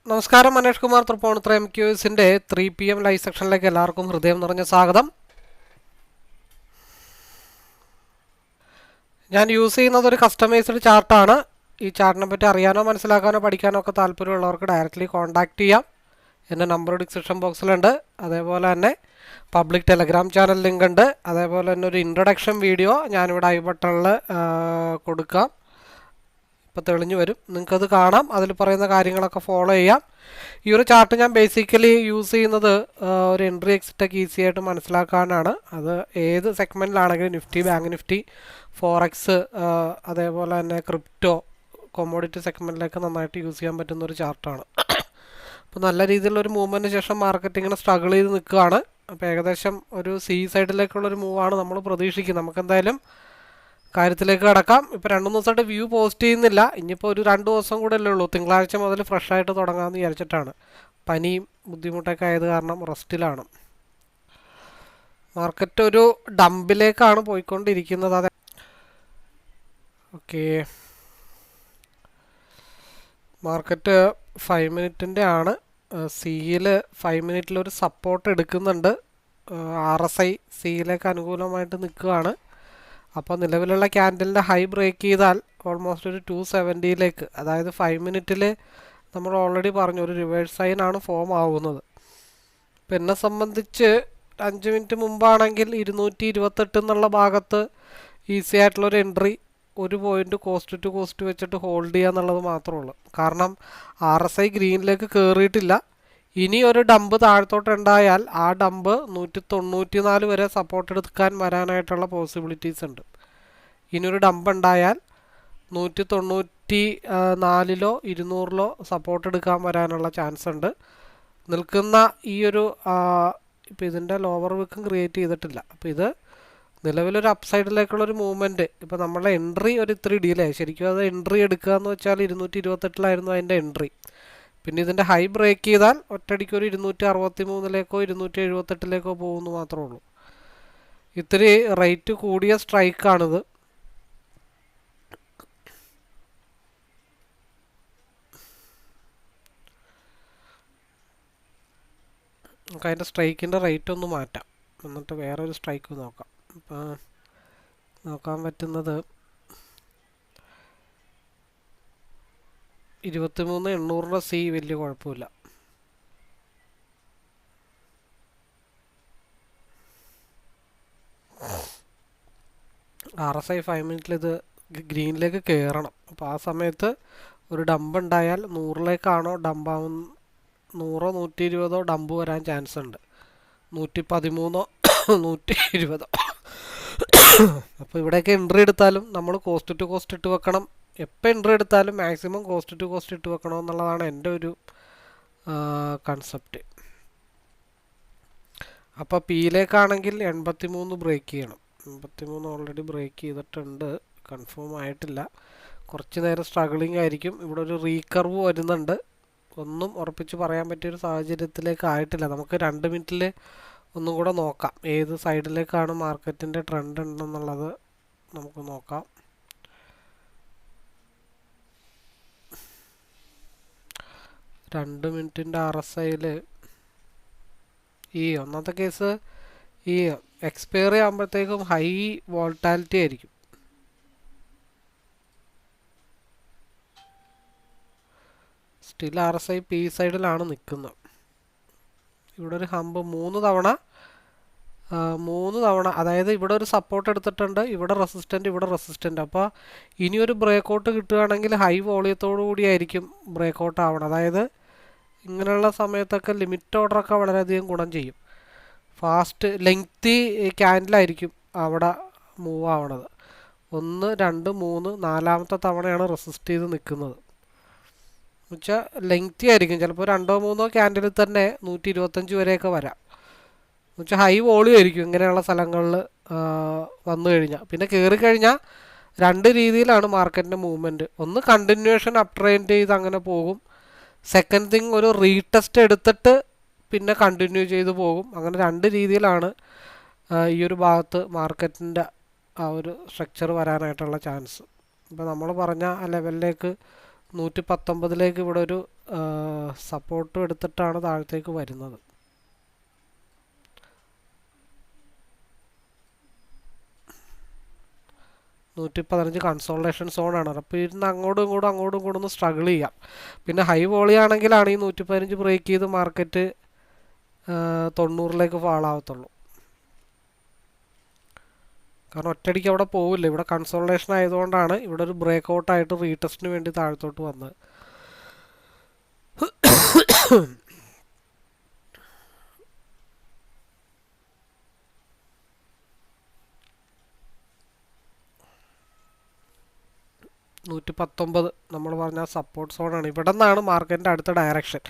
നമസ്കാരം, Manesh Kumar Tripunithura MQSന്റെ 3 PM live സെക്ഷനിലേക്ക് എല്ലാവർക്കും ഹൃദയം നിറഞ്ഞ സ്വാഗതം. ഞാൻ യൂസ് ചെയ്യുന്നത് ഒരു കസ്റ്റമൈസ്ഡ് ചാർട്ടാണ്. ഈ ചാർട്ടിനെ പറ്റി അറിയാനോ മനസ്സിലാക്കാനോ പഠിക്കാനോ ഒക്കെ താല്പര്യമുള്ളവർക്ക് ഡയറക്റ്റ്ലി കോൺടാക്റ്റ് ചെയ്യാം. എൻ്റെ നമ്പർ ഡിസ്ക്രിപ്ഷൻ ബോക്സിലുണ്ട്. അതേപോലെ തന്നെ പബ്ലിക് ടെലഗ്രാം ചാനൽ ലിങ്ക് ഉണ്ട്. അതേപോലെ തന്നെ ഒരു ഇൻട്രൊഡക്ഷൻ വീഡിയോ ഞാനിവിടെ ഐ ബട്ടണിൽ കൊടുക്കാം. ഇപ്പോൾ തെളിഞ്ഞു വരും, നിങ്ങൾക്കത് കാണാം. അതിൽ പറയുന്ന കാര്യങ്ങളൊക്കെ ഫോളോ ചെയ്യാം. ഈ ഒരു ചാർട്ട് ഞാൻ ബേസിക്കലി യൂസ് ചെയ്യുന്നത് ഒരു എൻട്രി എക്സിറ്റൊക്കെ ഈസി ആയിട്ട് മനസ്സിലാക്കാനാണ്. അത് ഏത് സെഗ്മെൻറ്റിലാണെങ്കിലും നിഫ്റ്റി, ബാങ്ക് നിഫ്റ്റി, ഫോറക്സ്, അതേപോലെ തന്നെ ക്രിപ്റ്റോ, കൊമോഡിറ്റി സെഗ്മെൻറ്റിലേക്ക് നന്നായിട്ട് യൂസ് ചെയ്യാൻ പറ്റുന്ന ഒരു ചാർട്ടാണ്. അപ്പോൾ നല്ല രീതിയിലുള്ളൊരു മൂവ്മെൻറ്റിന് ശേഷം മാർക്കറ്റ് ഇങ്ങനെ സ്ട്രഗിൾ ചെയ്ത് നിൽക്കുകയാണ്. അപ്പോൾ ഏകദേശം ഒരു സൈഡിലേക്കുള്ളൊരു മൂവാണ് നമ്മൾ പ്രതീക്ഷിക്കുന്നത്. നമുക്കെന്തായാലും കാര്യത്തിലേക്ക് കടക്കാം. ഇപ്പോൾ 2-3 ദിവസമായിട്ട് വ്യൂ പോസ്റ്റ് ചെയ്യുന്നില്ല. ഇനിയിപ്പോൾ ഒരു 2 ദിവസം കൂടെ അല്ലേ ഉള്ളൂ. തിങ്കളാഴ്ച മുതൽ ഫ്രഷ് ആയിട്ട് തുടങ്ങാമെന്ന് വിചാരിച്ചിട്ടാണ്. പനിയും ബുദ്ധിമുട്ടൊക്കെ ആയത് കാരണം റെസ്റ്റിലാണ്. മാർക്കറ്റ് ഒരു ഡംപിലേക്കാണ് പോയിക്കൊണ്ടിരിക്കുന്നത്. അതെ, ഓക്കെ. മാർക്കറ്റ് 5 മിനിറ്റിൻ്റെ ആണ്. സിയിൽ 5 മിനിറ്റിലൊരു സപ്പോർട്ട് എടുക്കുന്നുണ്ട്. RSI സിയിലേക്ക് അനുകൂലമായിട്ട് നിൽക്കുകയാണ്. അപ്പോൾ നിലവിലുള്ള ക്യാൻഡലിൻ്റെ ഹൈ ബ്രേക്ക് ചെയ്താൽ ഓൾമോസ്റ്റ് ഒരു 270ലേക്ക്, അതായത് 5 മിനിറ്റിൽ നമ്മൾ ഓൾറെഡി പറഞ്ഞു ഒരു റിവേഴ്സ് സൈനാണ് ഫോം ആവുന്നത്. ഇപ്പം എന്നെ സംബന്ധിച്ച് 5 മിനിറ്റ് മുമ്പാണെങ്കിൽ 228 എന്നുള്ള ഭാഗത്ത് ഈസി ആയിട്ടുള്ളൊരു എൻട്രി, ഒരു പോയിന്റ് കോസ്റ്റ് ടു കോസ്റ്റ് വെച്ചിട്ട് ഹോൾഡ് ചെയ്യുക എന്നുള്ളത് മാത്രമേ ഉള്ളൂ. കാരണം RSI ഗ്രീനിലേക്ക് കയറിയിട്ടില്ല. ഇനി ഒരു ഡംപ് താഴത്തോട്ട് ഉണ്ടായാൽ ആ ഡംപ് 194 വരെ സപ്പോർട്ട് എടുക്കാൻ വരാനായിട്ടുള്ള പോസിബിലിറ്റീസ് ഉണ്ട്. ഇനിയൊരു ഡംപ് ഉണ്ടായാൽ 194ലോ 200ലോ സപ്പോർട്ട് എടുക്കാൻ വരാനുള്ള ചാൻസ് ഉണ്ട്. നിൽക്കുന്ന ഈ ഒരു ഇപ്പോൾ ഇതിൻ്റെ ലോവർ വിക്കും ക്രിയേറ്റ് ചെയ്തിട്ടില്ല. അപ്പോൾ ഇത് നിലവിലൊരു അപ്സൈഡിലേക്കുള്ളൊരു മൂവ്മെൻറ്റ്. ഇപ്പോൾ നമ്മളെ എൻട്രി ഒരു ഇത്തിരി ഡിലേ. ശരിക്കും അത് എൻട്രി എടുക്കുക എന്ന് വെച്ചാൽ 228 അതിൻ്റെ എൻട്രി. പിന്നെ ഇതിൻ്റെ ഹൈ ബ്രേക്ക് ചെയ്താൽ ഒറ്റയടിക്ക് ഒരു 263ലേക്കോ 278ലേക്കോ പോകുന്നു മാത്രമേ ഉള്ളൂ. ഇത്തിരി റേറ്റ് കൂടിയ സ്ട്രൈക്കാണിത്. നമുക്ക് അതിൻ്റെ സ്ട്രൈക്കിൻ്റെ റേറ്റ് ഒന്ന് മാറ്റാം, എന്നിട്ട് വേറൊരു സ്ട്രൈക്ക് നോക്കാം. ഇപ്പോൾ നോക്കാൻ പറ്റുന്നത് 23,800 സി വലിയ കുഴപ്പമില്ല. RSI 5 മിനിറ്റിൽ ഇത് ഗ്രീനിലേക്ക് കയറണം. അപ്പോൾ ആ സമയത്ത് ഒരു ഡംപ് ഉണ്ടായാൽ 100ലേക്കാണോ ഡംപാവും, 100-ഓ 120-ഓ ഡംപ് വരാൻ ചാൻസ് ഉണ്ട്. 113-ഓ 120-ഓ. അപ്പോൾ ഇവിടെയൊക്കെ എൻട്രി എടുത്താലും നമ്മൾ കോസ്റ്റ് ടു കോസ്റ്റ് ഇട്ട് വെക്കണം. എപ്പോൾ എൻട്രി എടുത്താലും മാക്സിമം കോസ്റ്റ് ടു കോസ്റ്റ് ഇട്ട് വെക്കണം എന്നുള്ളതാണ് എൻ്റെ ഒരു കൺസെപ്റ്റ്. അപ്പോൾ പിയിലേക്കാണെങ്കിൽ 83 ബ്രേക്ക് ചെയ്യണം. 83 ഓൾറെഡി ബ്രേക്ക് ചെയ്തിട്ടുണ്ട്, കൺഫേം ആയിട്ടില്ല. കുറച്ച് നേരം സ്ട്രഗിളിങ് ആയിരിക്കും. ഇവിടെ ഒരു റീകർവ് വരുന്നുണ്ട്. ഒന്നും ഉറപ്പിച്ച് പറയാൻ പറ്റിയൊരു സാഹചര്യത്തിലേക്ക് ആയിട്ടില്ല. നമുക്ക് 2 മിനിറ്റിൽ ഒന്നും കൂടെ നോക്കാം ഏത് സൈഡിലേക്കാണ് മാർക്കറ്റിൻ്റെ ട്രെൻഡ് ഉണ്ടെന്നുള്ളത് നമുക്ക് നോക്കാം. രണ്ട് മിനിറ്റിൻ്റെ RSIയിൽ ഈ ഒന്നാമത്തെ കേസ് ഈ എക്സ്പയറി ആകുമ്പോഴത്തേക്കും ഹൈ വോൾട്ടാലിറ്റി ആയിരിക്കും. സ്റ്റിൽ RSI പി സൈഡിലാണ് നിൽക്കുന്നത്. ഇവിടെ ഒരു ഹമ്പ് 3 തവണ, അതായത് ഇവിടെ ഒരു സപ്പോർട്ട് എടുത്തിട്ടുണ്ട്, ഇവിടെ റെസിസ്റ്റൻ്റ്. അപ്പോൾ ഇനിയൊരു ബ്രേക്കൗട്ട് കിട്ടുകയാണെങ്കിൽ ഹൈ വോളിയത്തോടു കൂടിയായിരിക്കും ബ്രേക്കൗട്ട് ആവണം. അതായത് ഇങ്ങനെയുള്ള സമയത്തൊക്കെ ലിമിറ്റ് ഓർഡറൊക്കെ വളരെയധികം ഗുണം ചെയ്യും. ഫാസ്റ്റ് ലെങ്തി ക്യാൻഡിലായിരിക്കും അവിടെ മൂവ് ആവണത്. 1, 2, 3, 4ാമത്തെ തവണയാണ് റെസിസ്റ്റ് ചെയ്ത് നിൽക്കുന്നത്. എന്നുവെച്ചാൽ ലെങ്തി ആയിരിക്കും. ചിലപ്പോൾ 2-3 ക്യാൻഡിലിൽ തന്നെ 125 വരെയൊക്കെ വരാം. എന്നുവെച്ചാൽ ഹൈ വോളിയം ആയിരിക്കും ഇങ്ങനെയുള്ള സ്ഥലങ്ങളിൽ വന്നു കഴിഞ്ഞാൽ. പിന്നെ കയറി കഴിഞ്ഞാൽ 2 രീതിയിലാണ് മാർക്കറ്റിൻ്റെ മൂവ്മെൻറ്റ്. ഒന്ന് കണ്ടിന്യൂവേഷൻ അപ് ട്രെൻഡ് ചെയ്ത് അങ്ങനെ പോകും. സെക്കൻഡ് തിങ് ഒരു റീടെസ്റ്റ് എടുത്തിട്ട് പിന്നെ കണ്ടിന്യൂ ചെയ്ത് പോകും. അങ്ങനെ 2 രീതിയിലാണ് ഈ ഒരു ഭാഗത്ത് മാർക്കറ്റിൻ്റെ ആ ഒരു സ്ട്രക്ചർ വരാനായിട്ടുള്ള ചാൻസ്. ഇപ്പോൾ നമ്മൾ പറഞ്ഞ ആ ലെവലിലേക്ക് 119ലേക്ക് ഇവിടെ ഒരു സപ്പോർട്ട് എടുത്തിട്ടാണ് താഴത്തേക്ക് വരുന്നത്. $115 കൺസോൾട്ടേഷൻ സോണാണ്. അപ്പോൾ ഇരുന്ന് അങ്ങോട്ടും ഇങ്ങോട്ടും ഒന്ന് സ്ട്രഗിൾ ചെയ്യാം. പിന്നെ ഹൈ വോളിയാണെങ്കിലാണ് ഈ 115 ബ്രേക്ക് ചെയ്ത് മാർക്കറ്റ് 90 ഫാളാവത്തുള്ളൂ. കാരണം ഒറ്റയടിക്ക് അവിടെ പോവില്ല. ഇവിടെ കൺസോൾട്ടേഷൻ ആയതുകൊണ്ടാണ് ഇവിടെ ഒരു ബ്രേക്ക് ഔട്ടായിട്ട് റീടെസ്റ്റിന് വേണ്ടി താഴത്തോട്ട് വന്നത്. $119 നമ്മൾ പറഞ്ഞ സപ്പോർട്ട് സോണാണ്. ഇവിടെ നിന്നാണ് മാർക്കറ്റിൻ്റെ അടുത്ത ഡയറക്ഷൻ.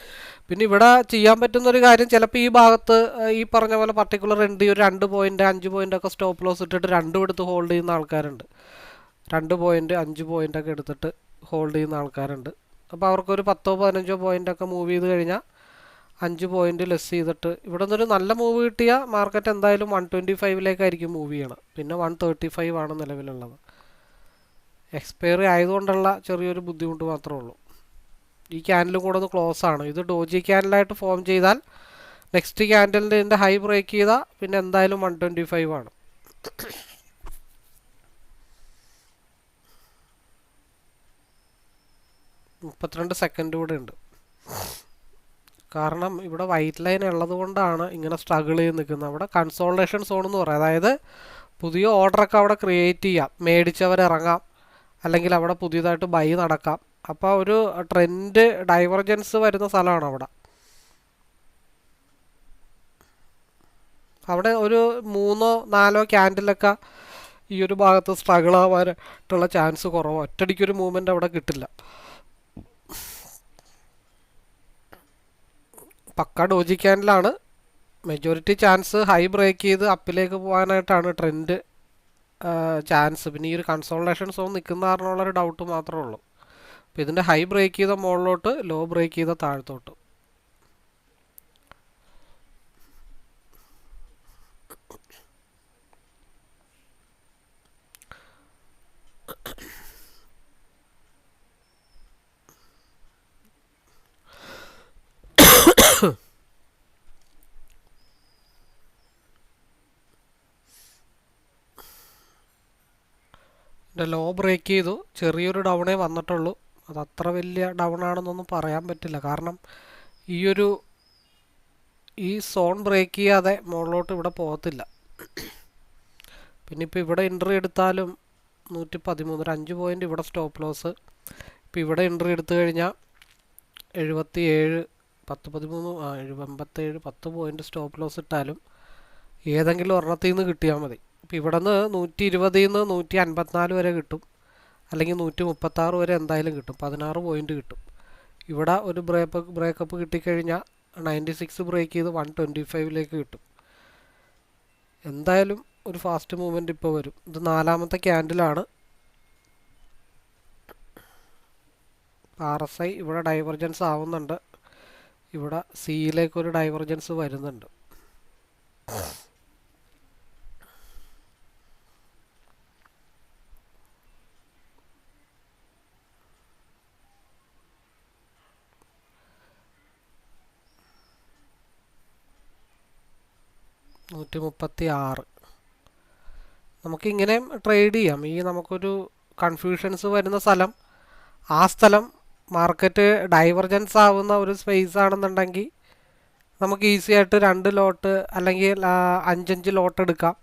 പിന്നെ ഇവിടെ ചെയ്യാൻ പറ്റുന്നൊരു കാര്യം, ചിലപ്പോൾ ഈ ഭാഗത്ത് ഈ പറഞ്ഞ പോലെ പർട്ടിക്കുലർ എൻട്രി ഒരു 2 പോയിൻ്റ് 5 പോയിൻ്റ് ഒക്കെ സ്റ്റോപ്പ് ലോസ് ഇട്ടിട്ട് രണ്ടും എടുത്ത് ഹോൾഡ് ചെയ്യുന്ന ആൾക്കാരുണ്ട്. 2 പോയിൻ്റ് 5 പോയിൻ്റ് ഒക്കെ എടുത്തിട്ട് ഹോൾഡ് ചെയ്യുന്ന ആൾക്കാരുണ്ട്. അപ്പോൾ അവർക്കൊരു 10-15 പോയിൻ്റ് ഒക്കെ മൂവ് ചെയ്ത് കഴിഞ്ഞാൽ 5 പോയിൻ്റ് ലെസ് ചെയ്തിട്ട് ഇവിടെ നിന്നൊരു നല്ല മൂവ് കിട്ടിയാൽ മാർക്കറ്റ് എന്തായാലും 125 മൂവ് ചെയ്യണം. പിന്നെ 135 ആണ് നിലവിലുള്ളത്. എക്സ്പയറി ആയതുകൊണ്ടുള്ള ചെറിയൊരു ബുദ്ധിമുട്ട് മാത്രമേ ഉള്ളൂ. ഈ ക്യാൻഡലും കൂടെ ഒന്ന് ക്ലോസ് ആണ്. ഇത് ഡോജി ക്യാൻഡലായിട്ട് ഫോം ചെയ്താൽ നെക്സ്റ്റ് ക്യാൻഡലിൻ്റെ ഹൈ ബ്രേക്ക് ചെയ്താൽ പിന്നെ എന്തായാലും 125 ആണ്. $32 സെക്കൻഡ് കൂടെ ഉണ്ട്. കാരണം ഇവിടെ വൈറ്റ് ലൈൻ ഉള്ളത് കൊണ്ടാണ് ഇങ്ങനെ സ്ട്രഗിൾ ചെയ്ത് നിൽക്കുന്നത്. അവിടെ കൺസോൾട്ടേഷൻ സോൺ എന്ന് പറയും. അതായത് പുതിയ ഓർഡറൊക്കെ അവിടെ ക്രിയേറ്റ് ചെയ്യാം, മേടിച്ചവരിറങ്ങാം, അല്ലെങ്കിൽ അവിടെ പുതിയതായിട്ട് ബൈ നടക്കാം. അപ്പോൾ ഒരു ട്രെൻഡ് ഡൈവർജൻസ് വരുന്ന സ്ഥലമാണ് അവിടെ. അവിടെ ഒരു 3-4 ക്യാൻഡിലൊക്കെ ഈ ഒരു ഭാഗത്ത് സ്ട്രഗിൾ ആവാനായിട്ടുള്ള ചാൻസ് കുറവ്. ഒറ്റയടിക്കൊരു മൂവ്മെൻ്റ് അവിടെ കിട്ടില്ല. പക്ക ഡോജി ക്യാൻഡിലാണ്. മെജോറിറ്റി ചാൻസ് ഹൈ ബ്രേക്ക് ചെയ്ത് അപ്പിലേക്ക് പോകാനായിട്ടാണ് ട്രെൻഡ് ചാൻസ്. പിന്നെ ഈ ഒരു കൺസോൾട്ടേഷൻ സോൺ നിൽക്കുന്ന കാരണമുള്ളൊരു ഡൗട്ട് മാത്രമേ ഉള്ളൂ. അപ്പോൾ ഇതിൻ്റെ ഹൈ ബ്രേക്ക് ചെയ്ത മുകളിലോട്ട്, ലോ ബ്രേക്ക് ചെയ്ത താഴത്തോട്ട്. ലോ ബ്രേക്ക് ചെയ്തു, ചെറിയൊരു ഡൗണേ വന്നിട്ടുള്ളൂ. അത് അത്ര വലിയ ഡൗൺ ആണെന്നൊന്നും പറയാൻ പറ്റില്ല. കാരണം ഈ സോൺ ബ്രേക്ക് ചെയ്യാതെ മുകളിലോട്ട് ഇവിടെ പോകത്തില്ല. പിന്നെ ഇപ്പോൾ ഇവിടെ എൻട്രി എടുത്താലും 113, ഒരു 5 പോയിൻ്റ് ഇവിടെ സ്റ്റോപ്പ് ലോസ്. ഇപ്പോൾ ഇവിടെ എൻട്രി എടുത്തു കഴിഞ്ഞാൽ 77, 10 പോയിൻ്റ് സ്റ്റോപ്പ് ലോസ് ഇട്ടാലും ഏതെങ്കിലും ഒരെണ്ണത്തിൽ നിന്ന് കിട്ടിയാൽ മതി. ഇപ്പോൾ ഇവിടെ നിന്ന് 120 നിന്ന് 154 വരെ കിട്ടും, അല്ലെങ്കിൽ 136 വരെ എന്തായാലും കിട്ടും. 16 പോയിൻ്റ് കിട്ടും. ഇവിടെ ഒരു ബ്രേക്കപ്പ് കിട്ടിക്കഴിഞ്ഞാൽ 96 ബ്രേക്ക് ചെയ്ത് 125 കിട്ടും. എന്തായാലും ഒരു ഫാസ്റ്റ് മൂവ്മെൻറ്റ് ഇപ്പോൾ വരും. ഇത് 4ാമത്തെ ക്യാൻഡിലാണ്. RSI ഇവിടെ ഡൈവർജൻസ് ആവുന്നുണ്ട്. ഇവിടെ സിയിലേക്കൊരു ഡൈവർജൻസ് വരുന്നുണ്ട്. $136. നമുക്കിങ്ങനെ ട്രേഡ് ചെയ്യാം. നമുക്കൊരു കൺഫ്യൂഷൻസ് വരുന്ന സ്ഥലം, ആ സ്ഥലം മാർക്കറ്റ് ഡൈവർജൻസ് ആവുന്ന ഒരു സ്പേസ് ആണെന്നുണ്ടെങ്കിൽ നമുക്ക് ഈസി ആയിട്ട് 2 ലോട്ട് അല്ലെങ്കിൽ 5 ലോട്ട് എടുക്കാം.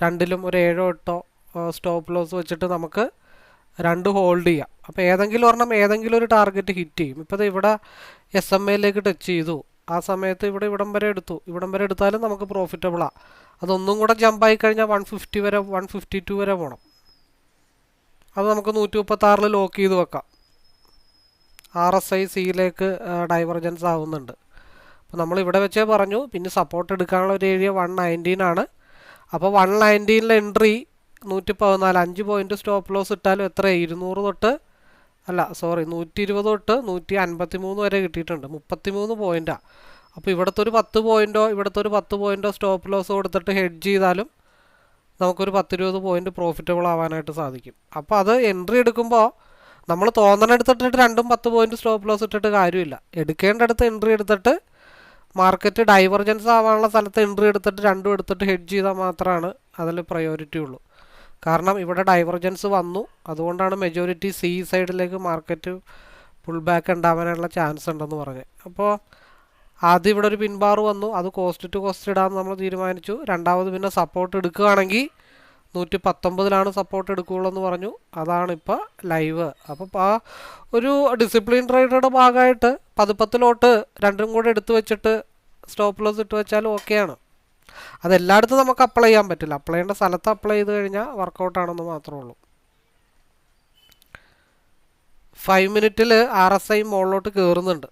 രണ്ടിലും ഒരു 7-8 സ്റ്റോപ്പ് ലോസ് വെച്ചിട്ട് നമുക്ക് 2 ഹോൾഡ് ചെയ്യാം. അപ്പോൾ ഏതെങ്കിലും ഒരു ടാർഗറ്റ് ഹിറ്റ് ചെയ്യും. ഇപ്പോൾ ഇവിടെ SMA ടച്ച് ചെയ്തു. ആ സമയത്ത് ഇവിടം വരെ എടുത്താലും നമുക്ക് പ്രോഫിറ്റബിളാണ്. അതൊന്നും കൂടെ ജമ്പായി കഴിഞ്ഞാൽ 150 വരെ 152 വരെ പോകണം. അത് നമുക്ക് 136 ലോക്ക് ചെയ്ത് വെക്കാം. RSI സിയിലേക്ക് ഡൈവർജൻസ് ആവുന്നുണ്ട്. അപ്പോൾ നമ്മൾ ഇവിടെ വെച്ചേ പറഞ്ഞു. പിന്നെ സപ്പോർട്ട് എടുക്കാനുള്ള ഒരു ഏരിയ 119 ആണ്. അപ്പോൾ 119 എൻട്രി 114, 5 പോയിൻ്റ് സ്റ്റോപ്പ് ലോസ് ഇട്ടാലും എത്ര, 120 തൊട്ട് 153 വരെ കിട്ടിയിട്ടുണ്ട്. 33 പോയിൻ്റാണ്. അപ്പോൾ ഇവിടുത്തെ ഒരു 10 പോയിൻ്റോ സ്റ്റോപ്പ് ലോസ് കൊടുത്തിട്ട് ഹെഡ്ജ് ചെയ്താലും നമുക്കൊരു 10-20 പോയിൻ്റ് പ്രോഫിറ്റബിൾ ആവാനായിട്ട് സാധിക്കും. അപ്പോൾ അത് എൻട്രി എടുക്കുമ്പോൾ നമ്മൾ തോന്നണെടുത്തിട്ട് രണ്ടും 10 പോയിന്റ് സ്റ്റോപ്പ് ലോസ് ഇട്ടിട്ട് കാര്യമില്ല. എടുക്കേണ്ടടുത്ത് എൻട്രി എടുത്തിട്ട് മാർക്കറ്റ് ഡൈവർജൻസ് ആവാനുള്ള സ്ഥലത്ത് എൻട്രി എടുത്തിട്ട് രണ്ടും എടുത്തിട്ട് ഹെഡ്ജ് ചെയ്താൽ മാത്രമാണ് അതിൽ പ്രയോറിറ്റി ഉള്ളൂ. കാരണം ഇവിടെ ഡൈവർജൻസ് വന്നു, അതുകൊണ്ടാണ് മെജോറിറ്റി സി സൈഡിലേക്ക് മാർക്കറ്റ് പുൾ ബാക്ക് ഉണ്ടാവാനുള്ള ചാൻസ് ഉണ്ടെന്ന് പറഞ്ഞത്. അപ്പോൾ ആദ്യം ഇവിടെ ഒരു പിൻബാർ വന്നു, അത് കോസ്റ്റ് ടു കോസ്റ്റ് ഇടാമെന്ന് നമ്മൾ തീരുമാനിച്ചു. രണ്ടാമത് പിന്നെ സപ്പോർട്ട് എടുക്കുകയാണെങ്കിൽ 119 സപ്പോർട്ട് എടുക്കുകയുള്ളൂ എന്ന് പറഞ്ഞു. അതാണ് ഇപ്പോൾ ലൈവ്. അപ്പോൾ ആ ഒരു ഡിസിപ്ലിൻ ട്രേഡറുടെ ഭാഗമായിട്ട് 10 രണ്ടും കൂടെ എടുത്തു വെച്ചിട്ട് സ്റ്റോപ്പ് ലോസ് ഇട്ട് വെച്ചാൽ ഓക്കെയാണ്. അതെല്ലായിടത്തും നമുക്ക് അപ്ലൈ ചെയ്യാൻ പറ്റില്ല. അപ്ലൈ ചെയ്യേണ്ട സ്ഥലത്ത് അപ്ലൈ ചെയ്ത് കഴിഞ്ഞാൽ വർക്കൗട്ടാണെന്ന് മാത്രമേ ഉള്ളൂ. 5 മിനിറ്റിൽ RSI മുകളിലോട്ട് കയറുന്നുണ്ട്.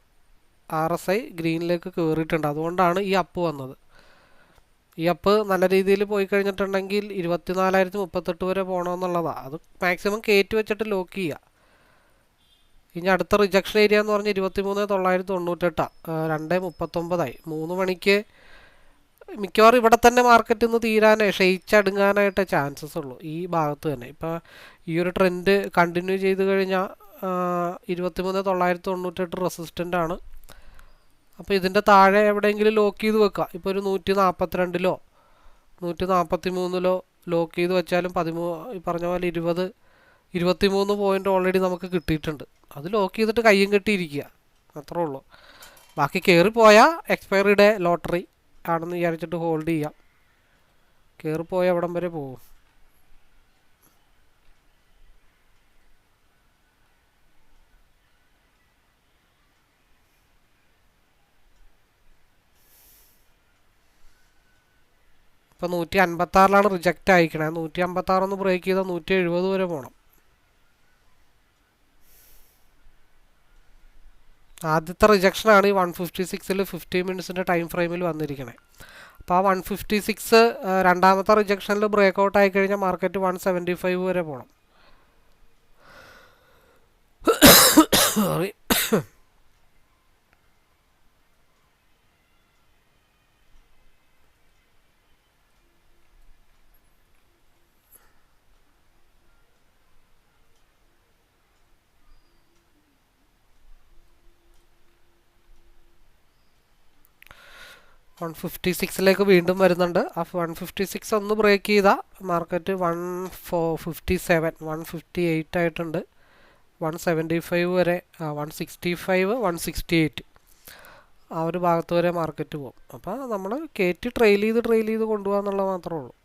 RSI ഗ്രീനിലേക്ക് കയറിയിട്ടുണ്ട്. അതുകൊണ്ടാണ് ഈ അപ്പ് വന്നത്. ഈ അപ്പ് നല്ല രീതിയിൽ പോയി കഴിഞ്ഞിട്ടുണ്ടെങ്കിൽ 24,038 വരെ പോകണമെന്നുള്ളതാണ്. അത് മാക്സിമം കയറ്റി വെച്ചിട്ട് ലോക്ക് ചെയ്യുക. ഇനി അടുത്ത റിജക്ഷൻ ഏരിയ എന്ന് പറഞ്ഞാൽ 23,998, 2:39. 3 മണിക്ക് മിക്കവാറും ഇവിടെ തന്നെ മാർക്കറ്റ് ഇന്ന് ക്ഷയിച്ചടുങ്ങാനായിട്ട് ചാൻസസ് ഉള്ളൂ, ഈ ഭാഗത്ത് തന്നെ. ഇപ്പോൾ ഈ ഒരു ട്രെൻഡ് കണ്ടിന്യൂ ചെയ്ത് കഴിഞ്ഞാൽ 23,998 റെസിസ്റ്റൻ്റ് ആണ്. അപ്പോൾ ഇതിൻ്റെ താഴെ എവിടെയെങ്കിലും ലോക്ക് ചെയ്ത് വെക്കുക. ഇപ്പോൾ ഒരു 142 143 ലോക്ക് ചെയ്ത് വെച്ചാലും ഈ പറഞ്ഞ പോലെ 23 പോയിൻ്റ് ഓൾറെഡി നമുക്ക് കിട്ടിയിട്ടുണ്ട്. അത് ലോക്ക് ചെയ്തിട്ട് കയ്യും കെട്ടിയിരിക്കുക, അത്രേ ഉള്ളൂ. ബാക്കി കയറിപ്പോയാൽ എക്സ്പയറി ഡേ ലോട്ടറി ആണെന്ന് വിചാരിച്ചിട്ട് ഹോൾഡ് ചെയ്യാം. കയറിപ്പോയ എവിടം വരെ പോകും. ഇപ്പോൾ 156 റിജക്റ്റ് അയക്കണേ. 156 ബ്രേക്ക് ചെയ്താൽ 170 വരെ പോകണം. ആദ്യത്തെ റിജക്ഷനാണ് ഈ 156 50 മിനിറ്റ്സിൻ്റെ ടൈം ഫ്രെയിമിൽ വന്നിരിക്കണേ. അപ്പോൾ ആ 156 രണ്ടാമത്തെ റിജക്ഷനിൽ ബ്രേക്ക് ഔട്ട് ആയി കഴിഞ്ഞാൽ മാർക്കറ്റ് 175 വരെ പോകണം. സോറി. വൺ 156 വീണ്ടും വരുന്നുണ്ട്. ആ 156 ഒന്ന് ബ്രേക്ക് ചെയ്താൽ മാർക്കറ്റ് 157 158 ആയിട്ടുണ്ട്. 175 വരെ 165 168 ആ ഒരു ഭാഗത്ത് വരെ മാർക്കറ്റ് പോകും. അപ്പോൾ നമ്മൾ കയറ്റി ട്രെയിൽ ചെയ്ത് കൊണ്ടുപോകാന്നുള്ളത് മാത്രമേ ഉള്ളൂ.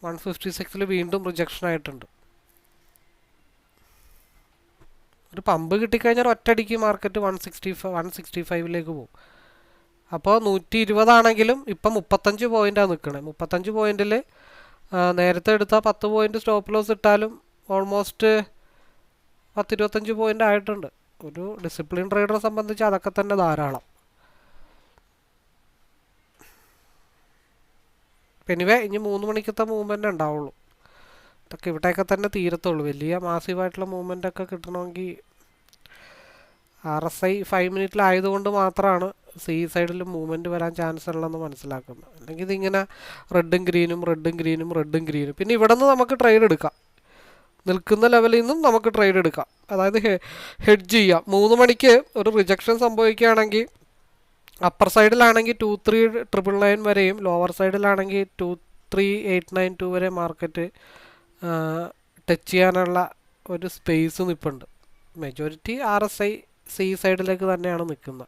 156 വീണ്ടും റിജക്ഷൻ ആയിട്ടുണ്ട്. ഒരു പമ്പ് കിട്ടിക്കഴിഞ്ഞാൽ ഒറ്റയടിക്ക് മാർക്കറ്റ് 165 പോകും. അപ്പോൾ 120 ആണെങ്കിലും ഇപ്പം 35 പോയിൻ്റാണ് നിൽക്കണേ. 35 പോയിന്റിൽ നേരത്തെ എടുത്താൽ 10 പോയിന്റ് സ്റ്റോപ്പ് ലോസ് ഇട്ടാലും ഓൾമോസ്റ്റ് 10-25 പോയിന്റ് ആയിട്ടുണ്ട്. ഒരു ഡിസിപ്ലിൻ ട്രേഡറെ സംബന്ധിച്ച് അതൊക്കെ തന്നെ ധാരാളം. എനിവേ ഇനി 3 മണിക്കത്തെ മൂവ്മെൻ്റ് ഉണ്ടാവുള്ളൂ. ഇതൊക്കെ ഇവിടെയൊക്കെ തന്നെ തീരത്തുള്ളൂ. വലിയ മാസീവായിട്ടുള്ള മൂവ്മെൻ്റൊക്കെ കിട്ടണമെങ്കിൽ RSI 5 മിനിറ്റിലായതുകൊണ്ട് മാത്രമാണ് സി സൈഡിൽ മൂവ്മെൻറ്റ് വരാൻ ചാൻസ് ഉള്ളതെന്ന് മനസ്സിലാക്കുന്നത്. അല്ലെങ്കിൽ ഇതിങ്ങനെ റെഡും ഗ്രീനും. പിന്നെ ഇവിടെ നിന്ന് നമുക്ക് ട്രേഡ് എടുക്കാം. നിൽക്കുന്ന ലെവലിൽ നിന്നും നമുക്ക് ട്രേഡ് എടുക്കാം. അതായത് ഹെഡ്ജ് ചെയ്യാം. 3 മണിക്ക് ഒരു റിജക്ഷൻ സംഭവിക്കുകയാണെങ്കിൽ അപ്പർ സൈഡിലാണെങ്കിൽ 23,999 വരെയും ലോവർ സൈഡിലാണെങ്കിൽ 23,892 വരെ മാർക്കറ്റ് ടച്ച് ചെയ്യാനുള്ള ഒരു സ്പേസ് നിൽപ്പുണ്ട്. മെജോറിറ്റി RSI സി സൈഡിലേക്ക് തന്നെയാണ് നിൽക്കുന്നത്,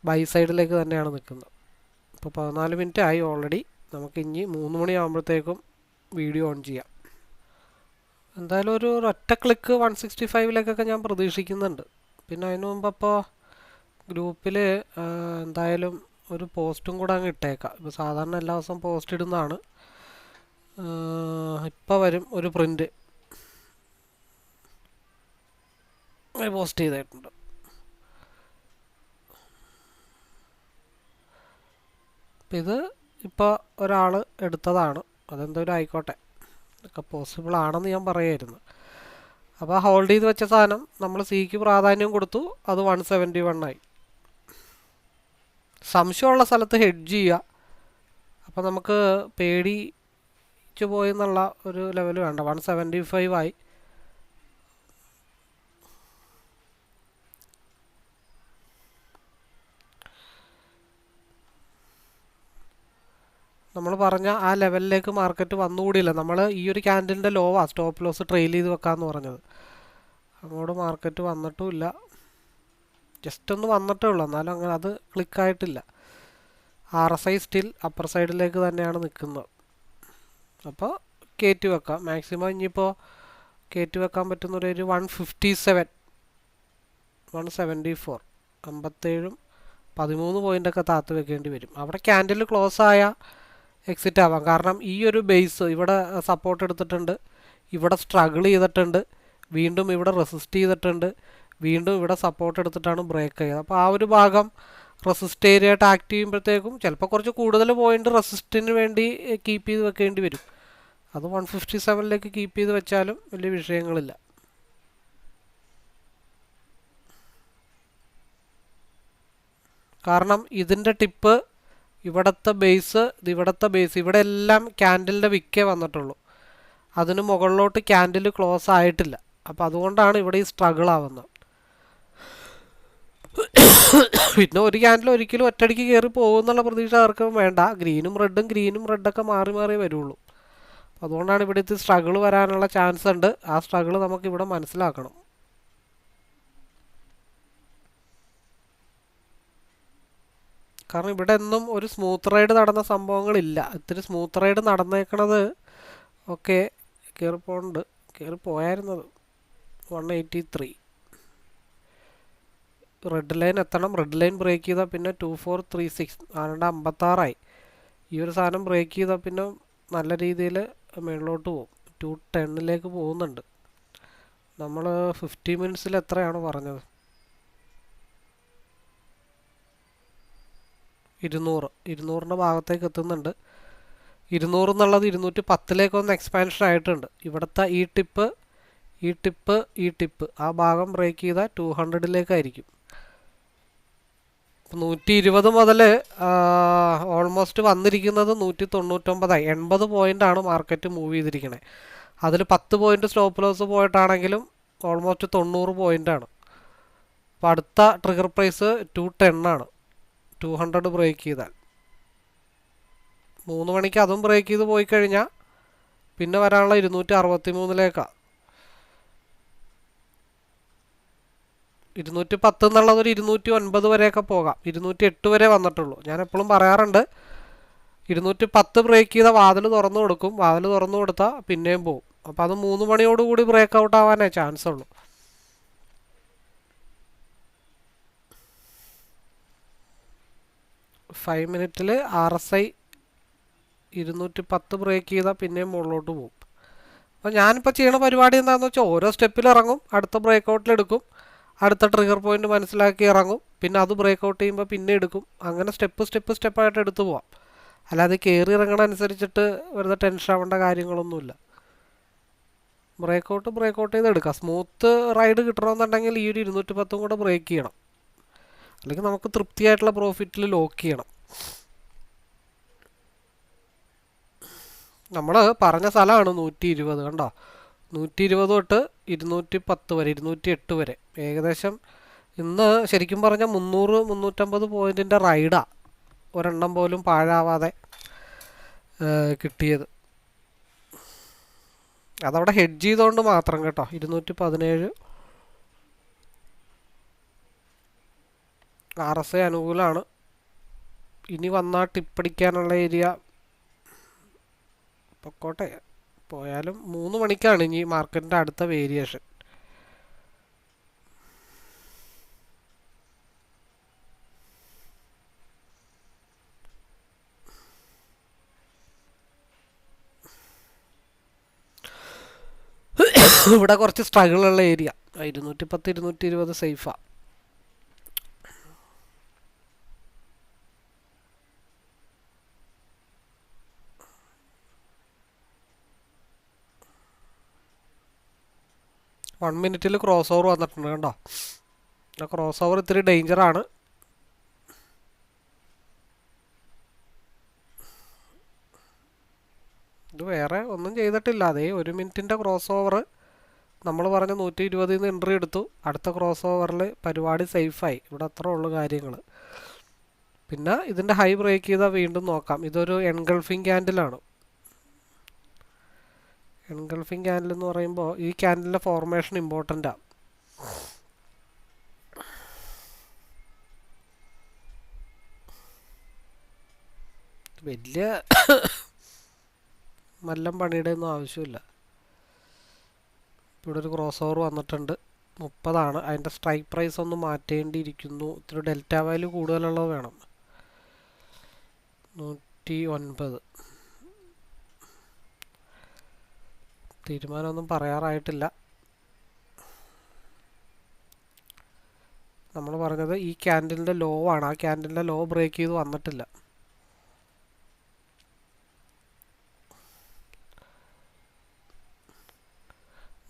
ബൈ സൈഡിലേക്ക് തന്നെയാണ് നിൽക്കുന്നത്. ഇപ്പോൾ 14 മിനിറ്റ് ആയി ഓൾറെഡി. നമുക്ക് ഇനി 3 മണിയാകുമ്പോഴത്തേക്കും വീഡിയോ ഓൺ ചെയ്യാം. എന്തായാലും ഒരു ഒറ്റ ക്ലിക്ക് 165 ഞാൻ പ്രതീക്ഷിക്കുന്നുണ്ട്. പിന്നെ അതിനു മുമ്പ് അപ്പോൾ ഗ്രൂപ്പിൽ എന്തായാലും ഒരു പോസ്റ്റും കൂടെ അങ്ങ് ഇട്ടേക്കാം. ഇപ്പോൾ സാധാരണ എല്ലാ ദിവസവും പോസ്റ്റ് ഇടുന്നതാണ്. ഇപ്പോൾ വരും ഒരു പ്രിൻ്റ് പോസ്റ്റ് ചെയ്തിട്ടുണ്ട്. ഇത് ഇപ്പോൾ ഒരാൾ എടുത്തതാണ്. അതെന്തെങ്കിലും ആയിക്കോട്ടെ, ഇതൊക്കെ പോസിബിൾ ആണെന്ന് ഞാൻ പറയായിരുന്നു. അപ്പോൾ ഹോൾഡ് ചെയ്ത് വെച്ച സാധനം നമ്മൾ സിക്ക് പ്രാധാന്യം കൊടുത്തു, അത് 171 ആയി. സംശയമുള്ള സ്ഥലത്ത് ഹെഡ്ജ് ചെയ്യുക. അപ്പോൾ നമുക്ക് പേടി തിരിച്ചു പോയി എന്നുള്ള ഒരു ലെവൽ വേണ്ട. 175 ആയി. നമ്മൾ പറഞ്ഞ ആ ലെവലിലേക്ക് മാർക്കറ്റ് വന്നുകൂടിയില്ല. നമ്മൾ ഈ ഒരു ക്യാൻഡിലിൻ്റെ ലോവാ സ്റ്റോപ്പ് ലോസ് ട്രെയിൽ ചെയ്ത് വെക്കാമെന്ന് പറഞ്ഞത്. അങ്ങോട്ട് മാർക്കറ്റ് വന്നിട്ടുമില്ല. ജസ്റ്റ് ഒന്ന് വന്നിട്ടേ ഉള്ളൂ, എന്നാലും അങ്ങനെ അത് ക്ലിക്കായിട്ടില്ല. RSI സ്റ്റിൽ അപ്പർ സൈഡിലേക്ക് തന്നെയാണ് നിൽക്കുന്നത്. അപ്പോൾ കയറ്റി വെക്കാം. മാക്സിമം ഇനിയിപ്പോൾ കയറ്റി വെക്കാൻ പറ്റുന്നൊരു 157, 174, 57, 13 പോയിൻ്റൊക്കെ താത്ത് വെക്കേണ്ടി വരും. അവിടെ ക്യാൻഡിൽ ക്ലോസ് ആയ എക്സിറ്റ് ആവാം. കാരണം ഈ ഒരു ബേസ് ഇവിടെ സപ്പോർട്ട് എടുത്തിട്ടുണ്ട്, ഇവിടെ സ്ട്രഗിൾ ചെയ്തിട്ടുണ്ട്, വീണ്ടും ഇവിടെ റെസിസ്റ്റ് ചെയ്തിട്ടുണ്ട്, വീണ്ടും ഇവിടെ സപ്പോർട്ട് എടുത്തിട്ടാണ് ബ്രേക്ക് ചെയ്തത്. അപ്പോൾ ആ ഒരു ഭാഗം റെസിസ്റ്റ് ഏരിയ ആയിട്ട് ആക്ട് ചെയ്യുമ്പോഴത്തേക്കും ചിലപ്പോൾ കുറച്ച് കൂടുതൽ പോയിന്റ് റെസിസ്റ്റിന് വേണ്ടി കീപ്പ് ചെയ്ത് വെക്കേണ്ടി വരും. അത് 157ലേക്ക് കീപ്പ് ചെയ്ത് വെച്ചാലും വലിയ വിഷയങ്ങളില്ല. കാരണം ഇതിൻ്റെ ടിപ്പ് ഇവിടുത്തെ ബേസ്, ഇവിടെ എല്ലാം ക്യാൻഡിലിൻ്റെ വിക്കേ വന്നിട്ടുള്ളൂ. അതിന് മുകളിലോട്ട് ക്യാൻഡിൽ ക്ലോസ് ആയിട്ടില്ല. അപ്പോൾ അതുകൊണ്ടാണ് ഇവിടെ ഈ സ്ട്രഗിൾ ആവുന്നത്. പിന്നെ ഒരു ക്യാൻഡിൽ ഒരിക്കലും ഒറ്റയടിക്ക് കയറി പോകുന്നുള്ള പ്രതീക്ഷ ആർക്കും വേണ്ട. ഗ്രീനും റെഡൊക്കെ മാറി മാറി വരുള്ളൂ. അതുകൊണ്ടാണ് ഇവിടുത്തെ സ്ട്രഗിൾ വരാനുള്ള ചാൻസ് ഉണ്ട്. ആ സ്ട്രഗിൾ നമുക്ക് ഇവിടെ മനസ്സിലാക്കണം. കാരണം ഇവിടെ ഒന്നും ഒരു സ്മൂത്ത് റൈഡ് നടന്ന സംഭവങ്ങളില്ല. ഇത്തിരി സ്മൂത്ത് റൈഡ് നടന്നേക്കണത് ഒക്കെ കയറിപ്പോയായിരുന്നത് 183. റെഡ് ലൈൻ എത്തണം. റെഡ് ലൈൻ ബ്രേക്ക് ചെയ്താൽ പിന്നെ 2436 56ആയി. ഈ ഒരു സാധനം ബ്രേക്ക് ചെയ്താൽ പിന്നെ നല്ല രീതിയിൽ മുകളിലോട്ട് പോകും. 210ലേക്ക് പോകുന്നുണ്ട്. നമ്മൾ 50 മിനിറ്റ്സിൽ എത്രയാണ് പറഞ്ഞത്? 200ൻ്റെ ഭാഗത്തേക്ക് എത്തുന്നുണ്ട്. 200 എന്നുള്ളത് 210ലേക്കൊന്ന് എക്സ്പാൻഷൻ ആയിട്ടുണ്ട്. ഇവിടുത്തെ ഈ ടിപ്പ് ആ ഭാഗം ബ്രേക്ക് ചെയ്താൽ 200ലേക്കായിരിക്കും. 120 മുതൽ ഓൾമോസ്റ്റ് വന്നിരിക്കുന്നത് 199ആയി. 80 പോയിൻ്റാണ് മാർക്കറ്റ് മൂവ് ചെയ്തിരിക്കുന്നത്. അതിൽ 10 പോയിൻ്റ് സ്റ്റോപ്പ് ലോസ് പോയിട്ടാണെങ്കിലും ഓൾമോസ്റ്റ് 90 പോയിൻ്റാണ്. അപ്പോൾ അടുത്ത ട്രിഗർ പ്രൈസ് 210 ആണ്. 200 ബ്രേക്ക് ചെയ്താൽ 3 മണിക്ക് അതും ബ്രേക്ക് ചെയ്ത് പോയി കഴിഞ്ഞാൽ പിന്നെ വരാനുള്ള 263ലേക്കാണ്. 210 എന്നുള്ളത് ഒരു 209 വരെയൊക്കെ പോകാം. 208 വരെ വന്നിട്ടുള്ളൂ. ഞാൻ എപ്പോഴും പറയാറുണ്ട്, 210 ബ്രേക്ക് ചെയ്ത വാതിൽ തുറന്നു കൊടുക്കും. വാതിൽ തുറന്നു കൊടുത്താൽ പിന്നെയും പോകും. അപ്പോൾ അത് 3 മണിയോടുകൂടി ബ്രേക്ക് ഔട്ട് ആവാനേ ചാൻസ് ഉള്ളൂ. ഫൈവ് മിനിറ്റിൽ RSI 210 ബ്രേക്ക് ചെയ്താൽ പിന്നെയും മുകളിലോട്ട് പോകും. അപ്പോൾ ഞാനിപ്പോൾ ചെയ്യണ പരിപാടി എന്താണെന്ന് വെച്ചാൽ ഓരോ സ്റ്റെപ്പിൽ ഇറങ്ങും, അടുത്ത ബ്രേക്ക് ഔട്ടിലെടുക്കും, അടുത്ത ട്രിഗർ പോയിന്റ് മനസ്സിലാക്കി ഇറങ്ങും, പിന്നെ അത് ബ്രേക്ക് ഔട്ട് ചെയ്യുമ്പോൾ പിന്നെ എടുക്കും. അങ്ങനെ സ്റ്റെപ്പായിട്ട് എടുത്തു പോവാം. അല്ലാതെ കയറി ഇറങ്ങണ അനുസരിച്ചിട്ട് വെറുതെ ടെൻഷൻ ആവേണ്ട കാര്യങ്ങളൊന്നുമില്ല. ബ്രേക്ക് ഔട്ട് ചെയ്ത് എടുക്കാം. സ്മൂത്ത് റൈഡ് കിട്ടണമെന്നുണ്ടെങ്കിൽ ഈ ഒരു 210 കൂടെ ബ്രേക്ക് ചെയ്യണം. അല്ലെങ്കിൽ നമുക്ക് തൃപ്തിയായിട്ടുള്ള പ്രോഫിറ്റിൽ ലോക്ക് ചെയ്യണം. നമ്മൾ പറഞ്ഞ സ്ഥലമാണ് 120. കണ്ടോ, 120 തൊട്ട് 210 വരെ, 208 വരെ. ഏകദേശം ഇന്ന് ശരിക്കും പറഞ്ഞാൽ 300-350 പോയിൻറ്റിൻ്റെ റൈഡാണ് ഒരെണ്ണം പോലും പാഴാവാതെ കിട്ടിയത്. അതവിടെ ഹെഡ്ജ് ചെയ്തുകൊണ്ട് മാത്രം കേട്ടോ. 217 RSI അനുകൂലമാണ്. ഇനി വന്നാൽ ടിപ്പടിക്കാനുള്ള ഏരിയ പൊക്കോട്ടെ. പോയാലും 3 മണിക്കാണ് ഇനി മാർക്കറ്റിൻ്റെ അടുത്ത വേരിയേഷൻ. ഇവിടെ കുറച്ച് സ്ട്രഗിളുള്ള ഏരിയ 210-220 സേഫാ. വൺ മിനിറ്റിൽ ക്രോസ് ഓവർ വന്നിട്ടുണ്ട് കണ്ടോ. ക്രോസ് ഓവർ ഇത്തിരി ഡേഞ്ചറാണ്. ഇത് വേറെ ഒന്നും ചെയ്തിട്ടില്ല. അതേ 1 മിനിറ്റിൻ്റെ ക്രോസ് ഓവർ നമ്മൾ പറഞ്ഞ 120 നിന്ന് എൻട്രി എടുത്തു. അടുത്ത ക്രോസ് ഓവറിൽ പരിപാടി സേഫായി. ഇവിടെ അത്ര ഉള്ളു കാര്യങ്ങൾ. പിന്നെ ഇതിൻ്റെ ഹൈ ബ്രേക്ക് ചെയ്താൽ വീണ്ടും നോക്കാം. ഇതൊരു എൻഗൾഫിംഗ് ക്യാൻഡിലാണ്. എൻഗൾഫിംഗ് ക്യാൻഡിൽ എന്ന് പറയുമ്പോൾ ഈ ക്യാൻഡിലിൻ്റെ ഫോർമേഷൻ ഇമ്പോർട്ടൻ്റാണ്. വലിയ മല്ലം പണിയുടെ ഒന്നും ആവശ്യമില്ല. ഇവിടെ ഒരു ക്രോസ് ഓവർ വന്നിട്ടുണ്ട്. 30 അതിൻ്റെ സ്ട്രൈക്ക് പ്രൈസ് ഒന്ന് മാറ്റേണ്ടിയിരിക്കുന്നു. ഇത്തിരി ഡെൽറ്റ വാല്യൂ കൂടുതലുള്ളത് വേണം. 109. തീരുമാനമൊന്നും പറയാറായിട്ടില്ല. നമ്മൾ പറഞ്ഞത് ഈ ക്യാൻഡിലിൻ്റെ ലോ ആണ്. ആ ക്യാൻഡിലിൻ്റെ ലോ ബ്രേക്ക് ചെയ്ത് വന്നിട്ടില്ല.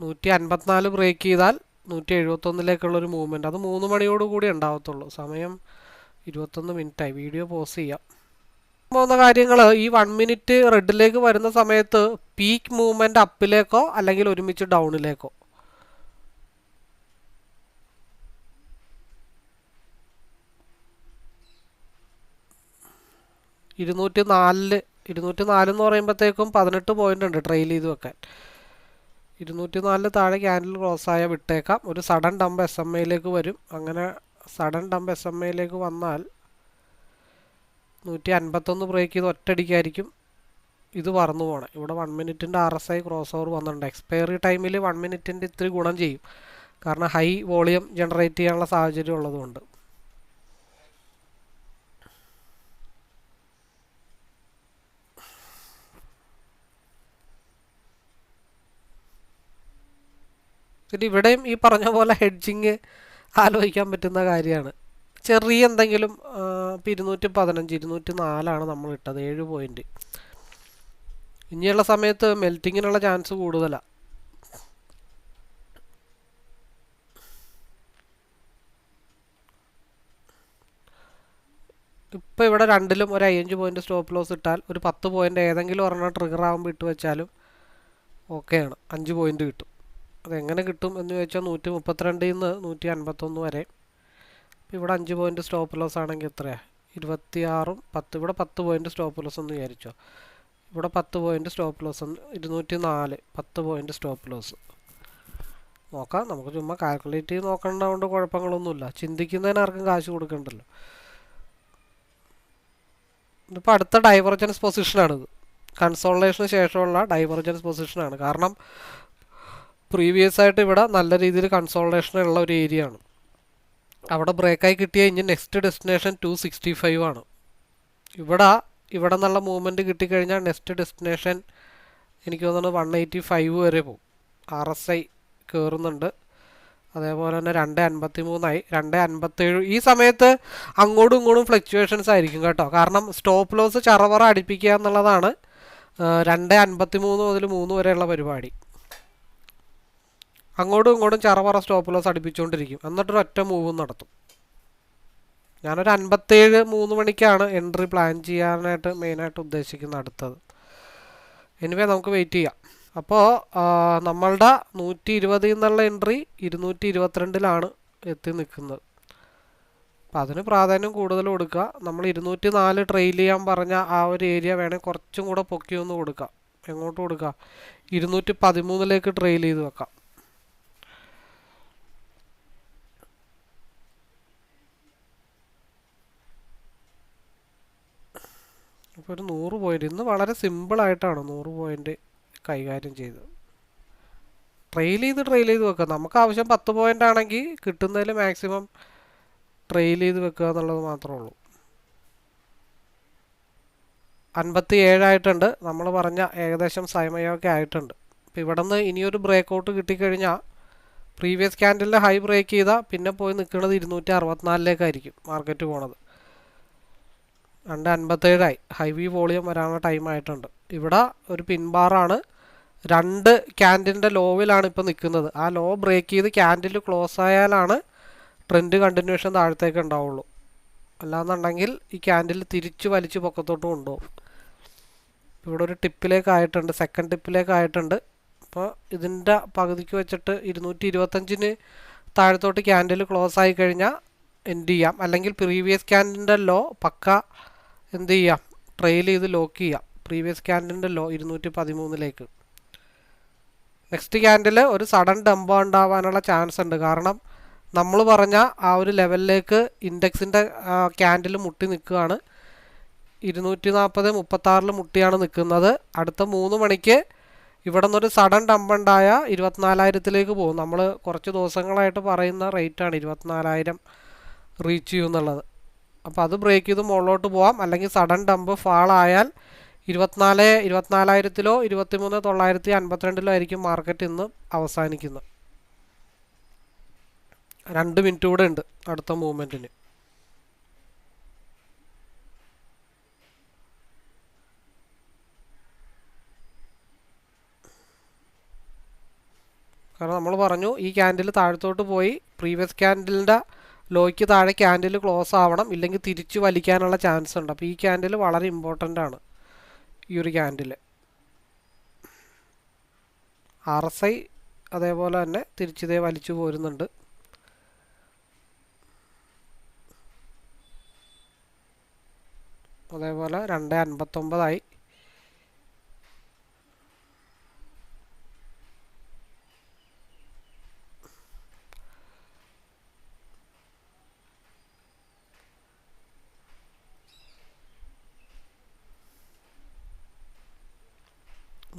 $154 ബ്രേക്ക് ചെയ്താൽ 171 മൂവ്മെൻറ്റ്. അത് 3 മണിയോട് കൂടി ഉണ്ടാവത്തുള്ളൂ. സമയം 21 മിനിറ്റായി. വീഡിയോ പോസ് ചെയ്യാം. പോകുന്ന കാര്യങ്ങൾ ഈ 1 മിനിറ്റ് റെഡിലേക്ക് വരുന്ന സമയത്ത് പീക്ക് മൂവ്മെൻറ്റ് അപ്പിലേക്കോ അല്ലെങ്കിൽ ഒരുമിച്ച് ഡൗണിലേക്കോ. $204 എന്ന് പറയുമ്പോഴത്തേക്കും 18 പോയിൻ്റ് ഉണ്ട് ട്രെയിൽ ചെയ്ത് വെക്കാൻ. 204 താഴെ ക്യാൻഡിൽ ക്ലോസ് ആയാൽ വിട്ടേക്കാം. ഒരു സഡൻ ഡംപ് SMA വരും. അങ്ങനെ സഡൻ ഡംപ് SMA വന്നാൽ 151 ബ്രേക്ക് ചെയ്ത് ഒറ്റയടിക്കായിരിക്കും ഇത് പറന്നു പോകണം. ഇവിടെ 1 മിനിറ്റിൻ്റെ RSI ക്രോസ് ഓവർ വന്നിട്ടുണ്ട്. എക്സ്പയറി ടൈമിൽ 1 മിനിറ്റിൻ്റെ ഇത്തിരി ഗുണം ചെയ്യും. കാരണം ഹൈ വോളിയം ജനറേറ്റ് ചെയ്യാനുള്ള സാഹചര്യം ഉള്ളതുകൊണ്ട്. പിന്നെ ഇവിടെയും ഈ പറഞ്ഞ പോലെ ഹെഡ്ജിങ് ആലോചിക്കാൻ പറ്റുന്ന കാര്യമാണ്. ചെറിയ എന്തെങ്കിലും ഇപ്പോൾ 215, 204 നമ്മൾ ഇട്ടത് 7 പോയിൻ്റ്. ഇനിയുള്ള സമയത്ത് മെൽറ്റിങ്ങിനുള്ള ചാൻസ് കൂടുതലാണ്. ഇപ്പോൾ ഇവിടെ രണ്ടിലും ഒരു 5 പോയിൻ്റ് സ്റ്റോപ്പ് ലോസ് ഇട്ടാൽ ഒരു 10 പോയിൻ്റ് ഏതെങ്കിലും ഒരെണ്ണം ട്രിഗർ ആകുമ്പോൾ ഇട്ട് വെച്ചാലും ഓക്കെയാണ്. 5 പോയിൻ്റ് കിട്ടും. അതെങ്ങനെ കിട്ടും എന്ന് ചോദിച്ചാൽ 132 നിന്ന് 151 വരെ. ഇവിടെ 5 പോയിൻ്റ് സ്റ്റോപ്പ് ലോസ് ആണെങ്കിൽ എത്രയാണ്? 26ഉം 10. ഇവിടെ 10 പോയിൻ്റ് സ്റ്റോപ്പ് ലോസ് എന്ന് വിചാരിച്ചോ. ഇവിടെ 10 point stop loss. 204 10 point stop loss. നോക്കാം. നമുക്ക് ചുമ്മാ കാൽക്കുലേറ്റ് ചെയ്ത് നോക്കേണ്ടതുകൊണ്ട് കുഴപ്പങ്ങളൊന്നുമില്ല. ചിന്തിക്കുന്നതിന് ആർക്കും കാശ് കൊടുക്കണ്ടല്ലോ. ഇതിപ്പോൾ അടുത്ത ഡൈവർജൻസ് പൊസിഷനാണിത്. കൺസോൾട്ടേഷന് ശേഷമുള്ള ഡൈവർജൻസ് പൊസിഷനാണ്. കാരണം പ്രീവിയസ് ആയിട്ട് ഇവിടെ നല്ല രീതിയിൽ കൺസോൾട്ടേഷനുള്ള ഒരു ഏരിയ ആണ്. അവിടെ ബ്രേക്കായി കിട്ടിയ ഇനി നെക്സ്റ്റ് ഡെസ്റ്റിനേഷൻ 265 ആണ്. ഇവിടെ നല്ല മൂവ്മെൻറ്റ് കിട്ടിക്കഴിഞ്ഞാൽ നെക്സ്റ്റ് ഡെസ്റ്റിനേഷൻ എനിക്ക് തോന്നുന്നത് 185 വരെ പോകും. RSI കയറുന്നുണ്ട്. അതേപോലെ തന്നെ 253 257. ഈ സമയത്ത് അങ്ങോട്ടും ഇങ്ങോട്ടും ഫ്ലക്ച്വേഷൻസ് ആയിരിക്കും കേട്ടോ. കാരണം സ്റ്റോപ്പ് ലോസ് ചറവറ അടിപ്പിക്കുക എന്നുള്ളതാണ് 253 മുതൽ 3 വരെയുള്ള പരിപാടി. അങ്ങോട്ടും ഇങ്ങോട്ടും ചറവറ സ്റ്റോപ്പ് ലോസ് അടുപ്പിച്ചുകൊണ്ടിരിക്കും. എന്നിട്ടൊരു ഒറ്റ മൂവും നടത്തും. ഞാനൊരു 57 3 മണിക്കാണ് എൻട്രി പ്ലാൻ ചെയ്യാനായിട്ട് മെയിനായിട്ട് ഉദ്ദേശിക്കുന്നത് അടുത്തത്. എനിവേ നമുക്ക് വെയിറ്റ് ചെയ്യാം. അപ്പോൾ നമ്മളുടെ 120 എന്നുള്ള എൻട്രി 222 എത്തി നിൽക്കുന്നത്. അപ്പോൾ അതിന് പ്രാധാന്യം കൂടുതൽ കൊടുക്കുക. നമ്മൾ 204 ട്രെയിൽ ചെയ്യാൻ പറഞ്ഞ ആ ഒരു ഏരിയ വേണമെങ്കിൽ കുറച്ചും കൂടെ പൊക്കി ഒന്ന് കൊടുക്കാം. എങ്ങോട്ട് കൊടുക്കുക? 213 ട്രെയിൽ ചെയ്ത് വെക്കാം. ഇപ്പോൾ ഒരു 100 പോയിൻ്റ് ഇന്ന് വളരെ സിമ്പിളായിട്ടാണ് 100 പോയിൻ്റ് കൈകാര്യം ചെയ്തത്. ട്രെയിൽ ചെയ്ത് വെക്കുക. നമുക്ക് ആവശ്യം 10 പോയിൻ്റ് ആണെങ്കിൽ കിട്ടുന്നതിൽ മാക്സിമം ട്രെയിൽ ചെയ്ത് വെക്കുക എന്നുള്ളത് മാത്രമേ ഉള്ളൂ. 57 ആയിട്ടുണ്ട്. നമ്മൾ പറഞ്ഞ ഏകദേശം സമയമൊക്കെ ആയിട്ടുണ്ട്. അപ്പോൾ ഇവിടെ നിന്ന് ഇനിയൊരു ബ്രേക്ക് ഔട്ട് കിട്ടിക്കഴിഞ്ഞാൽ പ്രീവിയസ് ക്യാൻഡിലിൻ്റെ ഹൈ ബ്രേക്ക് ചെയ്താൽ പിന്നെ പോയി നിൽക്കുന്നത് 264 മാർക്കറ്റ് പോണത്. 257 ഹൈവി വോളിയം വരാനുള്ള ടൈം ആയിട്ടുണ്ട്. ഇവിടെ ഒരു പിൻബാറാണ്. 2 ക്യാൻഡിലിൻ്റെ ലോവിലാണ് ഇപ്പോൾ നിൽക്കുന്നത്. ആ ലോ ബ്രേക്ക് ചെയ്ത് ക്യാൻഡിൽ ക്ലോസ് ആയാലാണ് ട്രെൻഡ് കണ്ടിന്യൂഷൻ താഴത്തേക്ക് ഉണ്ടാവുള്ളൂ. അല്ലാന്നുണ്ടെങ്കിൽ ഈ ക്യാൻഡിൽ തിരിച്ച് വലിച്ച് പൊക്കത്തോട്ട് കൊണ്ടുപോകും. ഇവിടെ ഒരു ടിപ്പിലേക്കായിട്ടുണ്ട്, സെക്കൻഡ് ടിപ്പിലേക്കായിട്ടുണ്ട്. അപ്പോൾ ഇതിൻ്റെ പകുതിക്ക് വെച്ചിട്ട് 225 താഴത്തോട്ട് ക്യാൻഡിൽ ക്ലോസ് ആയി കഴിഞ്ഞാൽ എന്ത് ചെയ്യാം, അല്ലെങ്കിൽ പ്രീവിയസ് ക്യാൻഡിലിൻ്റെ ലോ പക്ക എന്ത് ചെയ്യാം, ട്രെയിൽ ചെയ്ത് ലോക്ക് ചെയ്യാം പ്രീവിയസ് ക്യാൻഡിലിൻ്റെ ലോ 213ലേക്ക്. നെക്സ്റ്റ് ക്യാൻഡിൽ ഒരു സഡൻ ഡംപ് ഉണ്ടാവാനുള്ള ചാൻസ് ഉണ്ട്. കാരണം നമ്മൾ പറഞ്ഞ ആ ഒരു ലെവലിലേക്ക് ഇൻഡെക്സിൻ്റെ ക്യാൻഡിൽ മുട്ടി നിൽക്കുകയാണ്. 240-36 മുട്ടിയാണ് നിൽക്കുന്നത്. അടുത്ത 3 മണിക്ക് ഇവിടെ നിന്നൊരു സഡൻ ഡംപ് ഉണ്ടായ 24,000ലേക്ക് പോകും. നമ്മൾ കുറച്ച് ദിവസങ്ങളായിട്ട് പറയുന്ന റേറ്റാണ് 24,000 റീച്ച് ചെയ്യും എന്നുള്ളത്. അപ്പോൾ അത് ബ്രേക്ക് ചെയ്ത് മുകളിലോട്ട് പോവാം. അല്ലെങ്കിൽ സഡൻ ഡംപ് ഫാൾ ആയാൽ 24,000-ലോ 23,952 ആയിരിക്കും മാർക്കറ്റ് ഇന്ന് അവസാനിക്കുന്നത്. 2 മിനിറ്റ് കൂടെ ഉണ്ട് അടുത്ത മൂവ്മെൻറ്റിന്. കാരണം നമ്മൾ പറഞ്ഞു ഈ ക്യാൻഡിൽ താഴത്തോട്ട് പോയി പ്രീവിയസ് ക്യാൻഡിലിൻ്റെ ലോയ്ക്ക് താഴെ ക്യാൻഡിൽ ക്ലോസ് ആവണം, ഇല്ലെങ്കിൽ തിരിച്ചു വലിക്കാനുള്ള ചാൻസ് ഉണ്ട്. അപ്പോൾ ഈ ക്യാൻഡിൽ വളരെ ഇമ്പോർട്ടൻ്റ് ആണ്. ഈ ഒരു ക്യാൻഡിൽ RSI അതേപോലെ തന്നെ തിരിച്ചിതേ വലിച്ചു പോരുന്നുണ്ട്. അതേപോലെ 2.59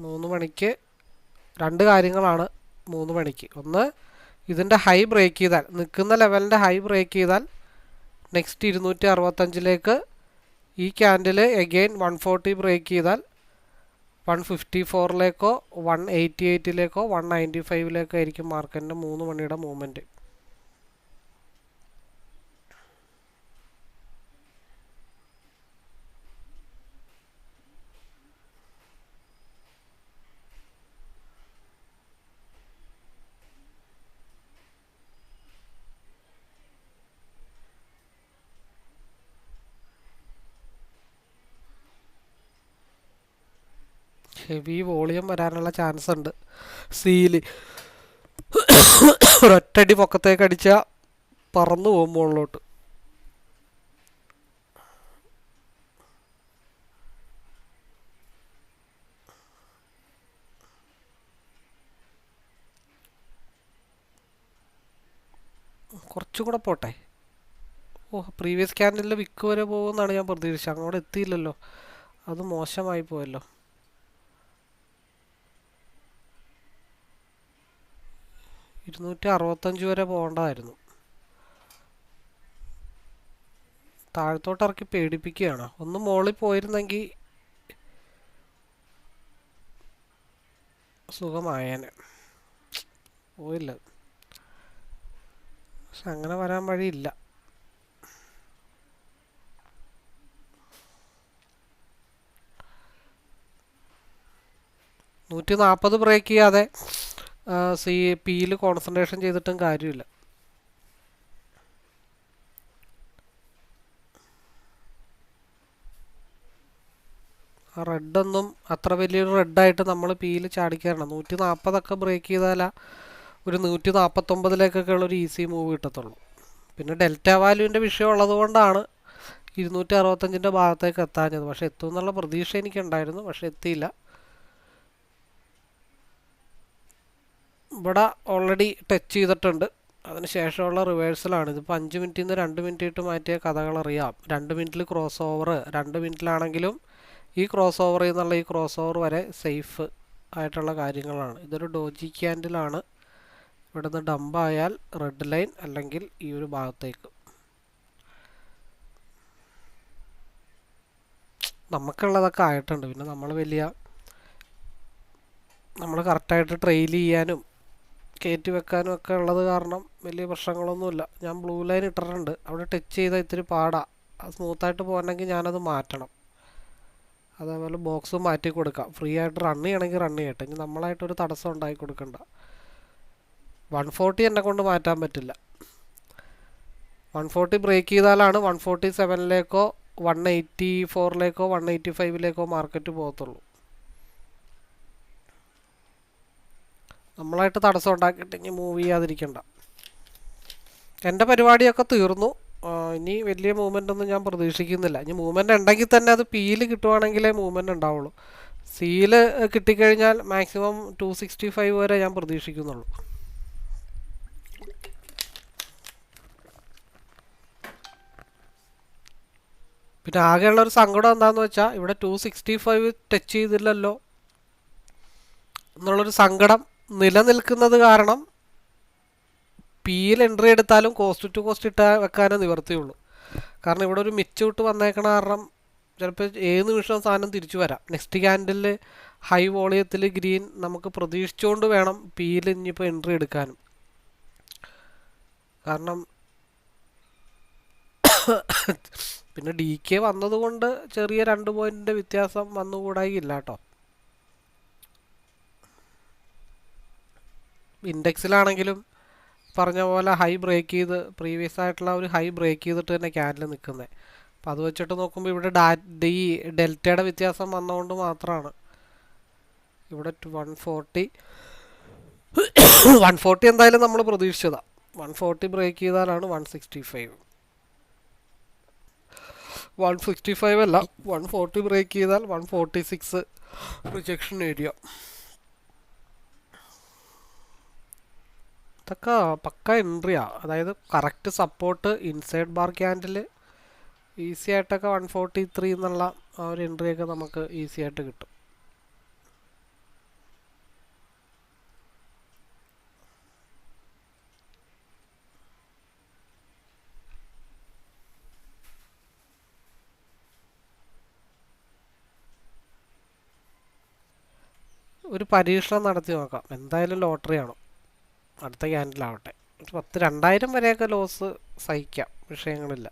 3 മണിക്ക് 2 കാര്യങ്ങളാണ് 3 മണിക്ക്. ഒന്ന്, ഇതിൻ്റെ ഹൈ ബ്രേക്ക് ചെയ്താൽ, നിൽക്കുന്ന ലെവലിൻ്റെ ഹൈ ബ്രേക്ക് ചെയ്താൽ നെക്സ്റ്റ് 265ലേക്ക് ഈ ക്യാൻഡിൽ എഗെയിൻ 140 ബ്രേക്ക് ചെയ്താൽ 154ലേക്കോ 188ലേക്കോ 195ലേക്കോ ആയിരിക്കും മാർക്കറ്റിൻ്റെ 3 മണിയുടെ മൂവ്മെൻറ്റ്. ഹെവി വോളിയം വരാനുള്ള ചാൻസ് ഉണ്ട്. സീല് ഒരൊറ്റടി പൊക്കത്തേക്ക് അടിച്ചാൽ പറന്നു പോകും മുകളിലോട്ട്. കുറച്ചുകൂടെ പോട്ടെ. പ്രീവിയസ് ക്യാൻഡിലിൽ വിക്ക് വരെ പോകുമെന്നാണ് ഞാൻ പ്രതീക്ഷിച്ചത്. അങ്ങോട്ട് എത്തിയില്ലല്ലോ, അത് മോശമായി പോയല്ലോ. 265 വരെ പോകേണ്ടതായിരുന്നു. താഴത്തോട്ട് ഇറക്കി പേടിപ്പിക്കുകയാണ്. ഒന്ന് മുകളിൽ പോയിരുന്നെങ്കിൽ സുഖമായേനെ. പോയില്ല, പക്ഷെ അങ്ങനെ വരാൻ വഴിയില്ല. $140 ബ്രേക്ക് ചെയ്യാതെ പിയിൽ കോൺസെൻട്രേഷൻ ചെയ്തിട്ടും കാര്യമില്ല. ആ റെഡൊന്നും അത്ര വലിയൊരു റെഡായിട്ട് നമ്മൾ പിയിൽ ചാടിക്കയറണം. 140 ബ്രേക്ക് ചെയ്താൽ ഒരു 149ലേക്കൊക്കെ ഉള്ളൊരു ഈസി മൂവ് കിട്ടത്തുള്ളൂ. പിന്നെ ഡെൽറ്റ വാല്യൂവിൻ്റെ വിഷയം ഉള്ളത് കൊണ്ടാണ് 265ൻ്റെ ഭാഗത്തേക്ക് എത്താഞ്ഞത്. പക്ഷെ എത്തുമെന്നുള്ള പ്രതീക്ഷ എനിക്കുണ്ടായിരുന്നു, പക്ഷെ എത്തിയില്ല. ഇവിടെ ഓൾറെഡി ടച്ച് ചെയ്തിട്ടുണ്ട്. അതിന് ശേഷമുള്ള റിവേഴ്സലാണ്. ഇതിപ്പോൾ 5 മിനിറ്റിൽ നിന്ന് 2 മിനിറ്റ് ഇട്ട് മാറ്റിയ കഥകളറിയാം. 2 മിനിറ്റിൽ ക്രോസ് ഓവർ, 2 മിനിറ്റിലാണെങ്കിലും ഈ ക്രോസ് ഓവർ എന്നുള്ള ഈ ക്രോസ് ഓവർ വരെ സേഫ് ആയിട്ടുള്ള കാര്യങ്ങളാണ്. ഇതൊരു ഡോജി ക്യാൻഡിലാണ്. ഇവിടുന്ന് ഡംപായാൽ റെഡ് ലൈൻ, അല്ലെങ്കിൽ ഈ ഒരു ഭാഗത്തേക്ക്. നമുക്കുള്ളതൊക്കെ ആയിട്ടുണ്ട്. പിന്നെ നമ്മൾ കറക്റ്റായിട്ട് ട്രെയിൽ ചെയ്യാനും കയറ്റി വെക്കാനും ഒക്കെ ഉള്ളത് കാരണം വലിയ പ്രശ്നങ്ങളൊന്നുമില്ല. ഞാൻ ബ്ലൂ ലൈൻ ഇട്ടിട്ടുണ്ട്. അവിടെ ടച്ച് ചെയ്താൽ ഇത്തിരി പാടാണ്. അത് സ്മൂത്തായിട്ട് പോകണമെങ്കിൽ ഞാനത് മാറ്റണം. അതേപോലെ ബോക്സ് മാറ്റി കൊടുക്കാം. ഫ്രീ ആയിട്ട് റൺ ചെയ്യണമെങ്കിൽ റൺ ചെയ്യട്ടെ. ഇനി നമ്മളായിട്ടൊരു തടസ്സം ഉണ്ടാക്കി കൊടുക്കണ്ട. 140 എന്നെ കൊണ്ട് മാറ്റാൻ പറ്റില്ല. 140 ബ്രേക്ക് ചെയ്താലാണ് 147ലേക്കോ 184ലേക്കോ 185ലേക്കോ മാർക്കറ്റ് പോകത്തുള്ളൂ. നമ്മളായിട്ട് തടസ്സം ഉണ്ടാക്കിയിട്ട് ഇനി മൂവ് ചെയ്യാതിരിക്കണ്ട. എൻ്റെ പരിപാടിയൊക്കെ തീർന്നു. ഇനി വലിയ മൂവ്മെൻ്റ് ഒന്നും ഞാൻ പ്രതീക്ഷിക്കുന്നില്ല. ഇനി മൂവ്മെൻ്റ് ഉണ്ടെങ്കിൽ തന്നെ അത് പിയിൽ കിട്ടുവാണെങ്കിലേ മൂവ്മെൻ്റ് ഉണ്ടാവുള്ളൂ. സിയിൽ കിട്ടിക്കഴിഞ്ഞാൽ മാക്സിമം 265 വരെ ഞാൻ പ്രതീക്ഷിക്കുന്നുള്ളൂ. പിന്നെ ആകെയുള്ളൊരു സങ്കടം എന്താണെന്ന് വെച്ചാൽ ഇവിടെ 265 ടച്ച് ചെയ്തില്ലല്ലോ എന്നുള്ളൊരു സങ്കടം നിലനിൽക്കുന്നത് കാരണം പിയിൽ എൻട്രി എടുത്താലും കോസ്റ്റ് ടു കോസ്റ്റ് ഇട്ട് വെക്കാനേ നിവർത്തിയുള്ളൂ. കാരണം ഇവിടെ ഒരു മിച്ചൂട്ട് വന്നേക്കണ കാരണം ചിലപ്പോൾ ഏത് നിമിഷവും സാധനം തിരിച്ചു വരാം. നെക്സ്റ്റ് ക്യാൻഡിൽ ഹൈ വോളിയത്തിൽ ഗ്രീൻ നമുക്ക് പ്രതീക്ഷിച്ചുകൊണ്ട് വേണം പിയിൽ ഇനിയിപ്പോൾ എൻട്രി എടുക്കാനും. കാരണം പിന്നെ ഡി കെ വന്നതുകൊണ്ട് ചെറിയ 2 പോയിന്റിൻ്റെ വ്യത്യാസം വന്നുകൂടായില്ല കേട്ടോ. ഇൻഡെക്സിലാണെങ്കിലും പറഞ്ഞ പോലെ ഹൈ ബ്രേക്ക് ചെയ്ത് പ്രീവിയസ് ആയിട്ടുള്ള ഒരു ഹൈ ബ്രേക്ക് ചെയ്തിട്ട് തന്നെ ക്യാൻഡിൽ നിൽക്കുന്നത്. അപ്പോൾ അത് വെച്ചിട്ട് നോക്കുമ്പോൾ ഇവിടെ ഈ ഡെൽറ്റയുടെ വ്യത്യാസം വന്നതുകൊണ്ട് മാത്രമാണ് ഇവിടെ 140 എന്തായാലും നമ്മൾ പ്രതീക്ഷിച്ചതാണ്. 140 ബ്രേക്ക് ചെയ്താലാണ് 165. 165 അല്ല, 140 ബ്രേക്ക് ചെയ്താൽ 146 റിജക്ഷൻ ഏരിയ. ഇതൊക്കെ പക്ക എൻട്രിയാ. അതായത് correct support inside bar candle easy ആയിട്ടൊക്കെ 143 എന്നുള്ള ആ ഒരു എൻട്രിയൊക്കെ നമുക്ക് ഈസി ആയിട്ട് കിട്ടും. ഒരു പരീക്ഷണം നടത്തി നോക്കാം. എന്തായാലും ലോട്ടറിയാണ്. അടുത്ത ക്യാൻഡിലാവട്ടെ. 2000 വരെയൊക്കെ ലോസ് സഹിക്കാം, വിഷയങ്ങളില്ല.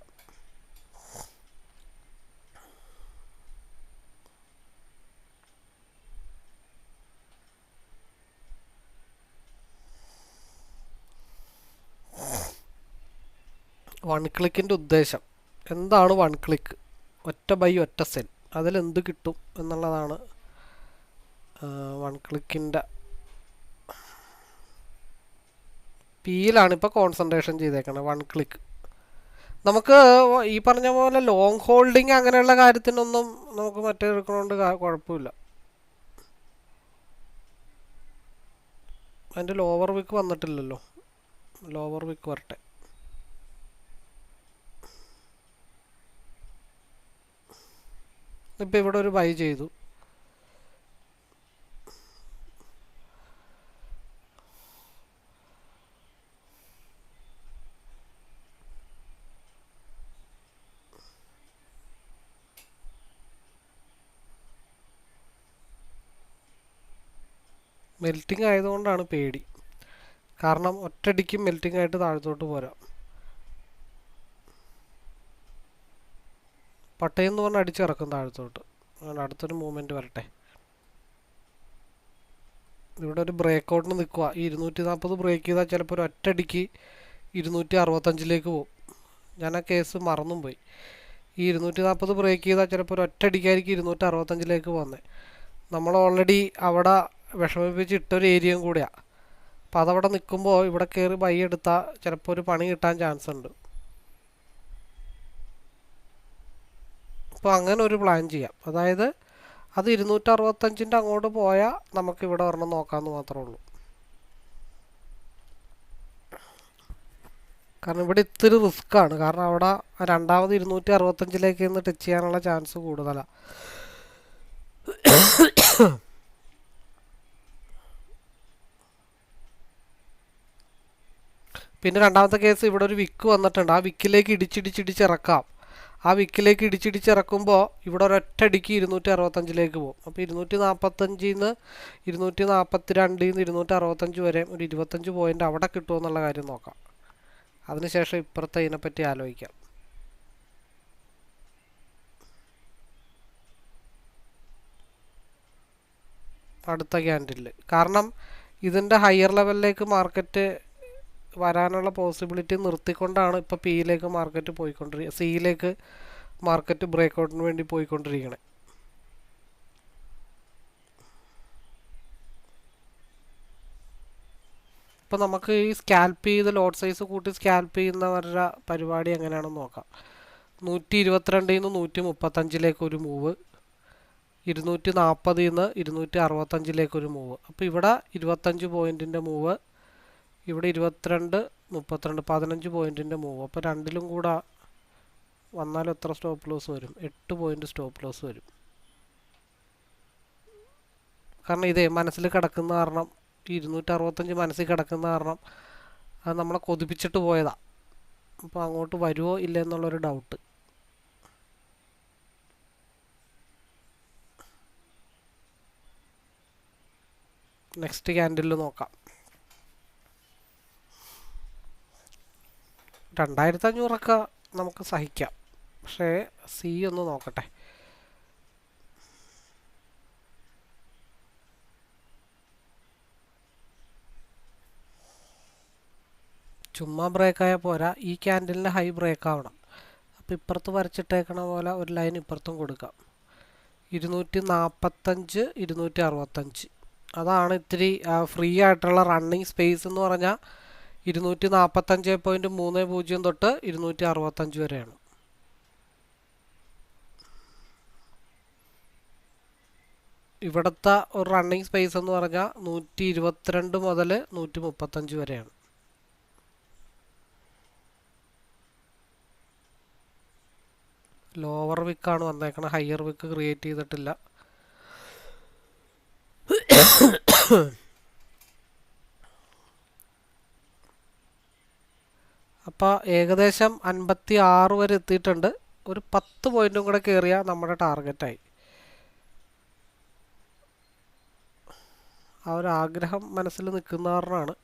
വൺ ക്ലിക്കിൻ്റെ ഉദ്ദേശം എന്താണ്? വൺ ക്ലിക്ക്, ഒറ്റ ബൈ ഒറ്റ സെൽ, അതിലെന്ത് കിട്ടും എന്നുള്ളതാണ് വൺ ക്ലിക്കിൻ്റെ. പിയിലാണ് ഇപ്പോൾ കോൺസെൻട്രേഷൻ ചെയ്തേക്കുന്നത്. വൺ ക്ലിക്ക് നമുക്ക് ഈ പറഞ്ഞ പോലെ ലോങ് ഹോൾഡിങ് അങ്ങനെയുള്ള കാര്യത്തിനൊന്നും നമുക്ക് മറ്റേ എടുക്കണോണ്ട് കുഴപ്പമില്ല. അതിൻ്റെ ലോവർ വിക്ക് വന്നിട്ടില്ലല്ലോ. ലോവർ വിക്ക് വരട്ടെ. ഇപ്പോൾ ഇവിടെ ഒരു ബൈ ചെയ്തു. മെൽറ്റിംഗ് ആയതുകൊണ്ടാണ് പേടി. കാരണം ഒറ്റയടിക്കും മെൽറ്റിംഗ് ആയിട്ട് താഴത്തോട്ട് പോരാം. പട്ടയെന്ന് പറഞ്ഞ് അടിച്ചിറക്കും താഴത്തോട്ട്. അങ്ങനെ അടുത്തൊരു മൂവ്മെൻറ്റ് വരട്ടെ. ഇവിടെ ഒരു ബ്രേക്ക് ഔട്ടിന് നിൽക്കുക. ഈ 240 ബ്രേക്ക് ചെയ്താൽ ചിലപ്പോൾ ഒരു ഒറ്റയടിക്ക് 265 പോകും. ഞാൻ ആ കേസ് മറന്നും പോയി. ഈ 240 ബ്രേക്ക് ചെയ്താൽ ചിലപ്പോൾ ഒരു ഒറ്റയടിക്കായിരിക്കും 265 പോകുന്നത്. നമ്മൾ ഓൾറെഡി അവിടെ വിഷമിപ്പിച്ച് ഇട്ടൊരു ഏരിയയും കൂടിയാണ്. അപ്പോൾ അതവിടെ നിൽക്കുമ്പോൾ ഇവിടെ കയറി ബൈ എടുത്താൽ ചിലപ്പോൾ ഒരു പണി കിട്ടാൻ ചാൻസ് ഉണ്ട്. അപ്പോൾ അങ്ങനെ ഒരു പ്ലാൻ ചെയ്യാം. അതായത് അത് 265 അങ്ങോട്ട് പോയാൽ നമുക്ക് ഇവിടെ ഒരെണ്ണം നോക്കാമെന്ന് മാത്രമേ ഉള്ളൂ. കാരണം ഇവിടെ ഇത്തിരി റിസ്ക്കാണ്. കാരണം അവിടെ രണ്ടാമത് 265 നിന്ന് ടച്ച് ചെയ്യാനുള്ള ചാൻസ് കൂടുതലാണ്. പിന്നെ രണ്ടാമത്തെ കേസ് ഇവിടെ ഒരു വിക്ക് വന്നിട്ടുണ്ട്. ആ വിക്കിലേക്ക് ഇടിച്ചിറക്കാം. ആ വിക്കിലേക്ക് ഇടിച്ചിറക്കുമ്പോൾ ഇവിടെ ഒരൊറ്റടിക്ക് 265 പോകും. അപ്പോൾ 245 242 265 വരെ ഒരു 25 പോയിൻ്റ് അവിടെ കിട്ടുമെന്നുള്ള കാര്യം നോക്കാം. അതിനുശേഷം ഇപ്പുറത്തെ ഇതിനെപ്പറ്റി ആലോചിക്കാം. അടുത്ത ക്യാൻഡിൽ കാരണം ഇതിൻ്റെ ഹയർ ലെവലിലേക്ക് മാർക്കറ്റ് വരാനുള്ള പോസിബിലിറ്റി നിർത്തിക്കൊണ്ടാണ് ഇപ്പോൾ പിയിലേക്ക് മാർക്കറ്റ് പോയിക്കൊണ്ടിരിക്കുക, സിയിലേക്ക് മാർക്കറ്റ് ബ്രേക്കൗട്ടിന് വേണ്ടി പോയിക്കൊണ്ടിരിക്കണേ. ഇപ്പോൾ നമുക്ക് ഈ സ്കാൽപ്പ് ചെയ്ത് ലോട്ട് സൈസ് കൂട്ടി സ്കാൽപ്പ് ചെയ്യുന്നവരുടെ പരിപാടി എങ്ങനെയാണെന്ന് നോക്കാം. 122 135 ഒരു മൂവ്, 240 265 ഒരു മൂവ്. അപ്പോൾ ഇവിടെ 25 പോയിൻറ്റിൻ്റെ മൂവ്, ഇവിടെ 22 32 15 പോയിൻറ്റിൻ്റെ മൂവ്. അപ്പോൾ രണ്ടിലും കൂടെ വന്നാലും എത്ര സ്റ്റോപ്പ് ലോസ് വരും? 8 പോയിൻറ്റ് സ്റ്റോപ്പ് ലോസ് വരും. കാരണം ഇതേ മനസ്സിൽ കിടക്കുന്ന കാരണം, 265 മനസ്സിൽ കിടക്കുന്ന കാരണം അത് നമ്മളെ കൊതിപ്പിച്ചിട്ട് പോയതാണ്. അപ്പോൾ അങ്ങോട്ട് വരുമോ ഇല്ല എന്നുള്ളൊരു ഡൗട്ട്. നെക്സ്റ്റ് ക്യാൻഡിൽ നോക്കാം. 2500 നമുക്ക് സഹിക്കാം. പക്ഷേ സി ഒന്ന് നോക്കട്ടെ. ചുമ്മാ ബ്രേക്കായാൽ പോരാ, ഈ ക്യാൻഡിലിൻ്റെ ഹൈ ബ്രേക്ക് ആവണം. അപ്പോൾ ഇപ്പുറത്ത് വരച്ചിട്ടേക്കണ പോലെ ഒരു ലൈൻ ഇപ്പുറത്തും കൊടുക്കാം. 245 265 അതാണ് ഇത്തിരി ഫ്രീ ആയിട്ടുള്ള റണ്ണിങ് സ്പേസ് എന്ന് പറഞ്ഞാൽ 245.30 തൊട്ട് 265 വരെയാണ്. ഇവിടുത്തെ ഒരു റണ്ണിങ് സ്പേസ് എന്ന് പറഞ്ഞാൽ 122 മുതൽ 135 വരെയാണ്. ലോവർ വിക്കാണ് വന്നേക്കണം, ഹയർ വിക്ക് ക്രിയേറ്റ് ചെയ്തിട്ടില്ല. അപ്പോൾ ഏകദേശം 56 വരെ എത്തിയിട്ടുണ്ട്. ഒരു 10 പോയിൻറ്റും കൂടെ കയറിയാൽ നമ്മുടെ ടാർഗറ്റായി. ആ ഒരു ആഗ്രഹം മനസ്സിൽ നിൽക്കുന്ന കാരണമാണ്.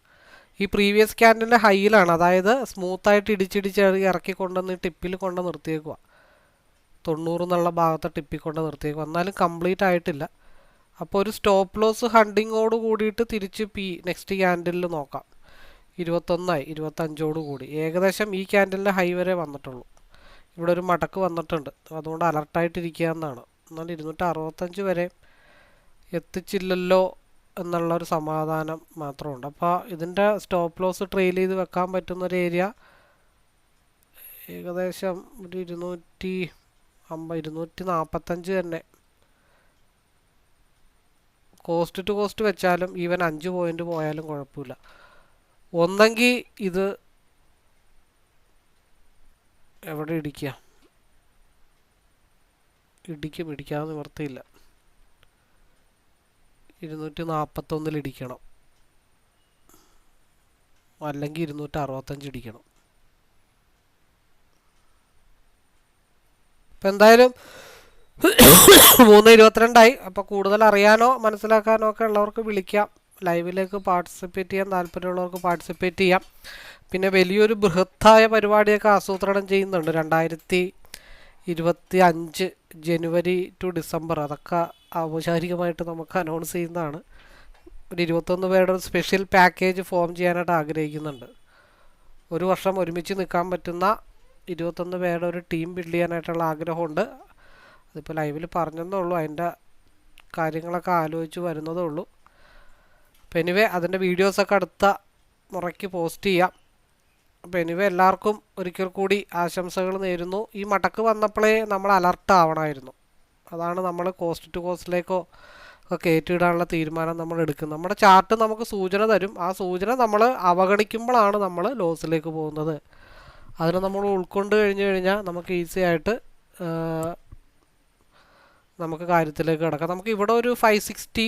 ഈ പ്രീവിയസ് ക്യാൻഡിൻ്റെ ഹൈയിലാണ്, അതായത് സ്മൂത്തായിട്ട് ഇടിച്ചിടിച്ച് ഇറക്കി കൊണ്ടുവന്ന് ടിപ്പിൽ കൊണ്ട് നിർത്തിയേക്കുക. 90 എന്നുള്ള ഭാഗത്തെ ടിപ്പിൽ കൊണ്ട് നിർത്തിയേക്കുക. എന്നാലും കംപ്ലീറ്റ് ആയിട്ടില്ല. അപ്പോൾ ഒരു സ്റ്റോപ്പ് ലോസ് ഹണ്ടിങ്ങോട് കൂടിയിട്ട് തിരിച്ച് നെക്സ്റ്റ് ക്യാൻഡിലിൽ നോക്കാം. 21 25 കൂടി ഏകദേശം ഈ ക്യാൻഡിലിൻ്റെ ഹൈ വരെ വന്നിട്ടുള്ളൂ. ഇവിടെ ഒരു മടക്ക് വന്നിട്ടുണ്ട്, അതുകൊണ്ട് അലർട്ടായിട്ടിരിക്കുക എന്നാണ്. എന്നാൽ 265 വരെ എത്തിച്ചില്ലല്ലോ എന്നുള്ളൊരു സമാധാനം മാത്രമുണ്ട്. അപ്പോൾ ഇതിൻ്റെ സ്റ്റോപ്പ് ലോസ് ട്രെയിൽ ചെയ്ത് വെക്കാൻ പറ്റുന്നൊരു ഏരിയ ഏകദേശം ഒരു 245 തന്നെ. കോസ്റ്റ് ടു കോസ്റ്റ് വെച്ചാലും ഈവൻ 5 പോയിൻ്റ് പോയാലും കുഴപ്പമില്ല. ഒന്നെങ്കിൽ ഇത് എവിടെ ഇടിക്കാതെ നിവർത്തിയില്ല. 241 ഇടിക്കണം, അല്ലെങ്കിൽ 265 ഇടിക്കണം. അപ്പം എന്തായാലും 3:22. അപ്പോൾ കൂടുതൽ അറിയാനോ മനസ്സിലാക്കാനോ ഒക്കെ ഉള്ളവർക്ക് വിളിക്കാം. ലൈവിലേക്ക് പാർട്ടിസിപ്പേറ്റ് ചെയ്യാൻ താല്പര്യമുള്ളവർക്ക് പാർട്ടിസിപ്പേറ്റ് ചെയ്യാം. പിന്നെ വലിയൊരു ബൃഹത്തായ പരിപാടിയൊക്കെ ആസൂത്രണം ചെയ്യുന്നുണ്ട് 2025 ജനുവരി ടു ഡിസംബർ. അതൊക്കെ ഔപചാരികമായിട്ട് നമുക്ക് അനൗൺസ് ചെയ്യുന്നതാണ്. ഒരു 21 പേരുടെ ഒരു സ്പെഷ്യൽ പാക്കേജ് ഫോം ചെയ്യാനായിട്ട് ആഗ്രഹിക്കുന്നുണ്ട്. ഒരു വർഷം ഒരുമിച്ച് നിൽക്കാൻ പറ്റുന്ന 21 പേരുടെ ഒരു ടീം ബിൽഡ് ചെയ്യാനായിട്ടുള്ള ആഗ്രഹമുണ്ട്. അതിപ്പോൾ ലൈവിൽ പറഞ്ഞതേ ഉള്ളൂ, അതിൻ്റെ കാര്യങ്ങളൊക്കെ ആലോചിച്ച് വരുന്നതേ ഉള്ളൂ. അപ്പോൾ എനിവേ അതിൻ്റെ വീഡിയോസൊക്കെ അടുത്ത മുറയ്ക്ക് പോസ്റ്റ് ചെയ്യാം. അപ്പോൾ എനിവേ എല്ലാവർക്കും ഒരിക്കൽ കൂടി ആശംസകൾ നേരുന്നു. ഈ മടക്ക് വന്നപ്പോഴേ നമ്മൾ അലർട്ട് ആവണമായിരുന്നു. അതാണ് നമ്മൾ കോസ്റ്റ് ടു കോസ്റ്റിലേക്കോ ഒക്കെ കയറ്റിയിടാനുള്ള തീരുമാനം നമ്മൾ എടുക്കുന്നത്. നമ്മുടെ ചാർട്ട് നമുക്ക് സൂചന തരും. ആ സൂചന നമ്മൾ അവഗണിക്കുമ്പോഴാണ് നമ്മൾ ലോസിലേക്ക് പോകുന്നത്. അതിനെ നമ്മൾ ഉൾക്കൊണ്ട് കഴിഞ്ഞാൽ നമുക്ക് ഈസി ആയിട്ട് നമുക്ക് കാര്യത്തിലേക്ക് കിടക്കാം. നമുക്ക് ഇവിടെ ഒരു 560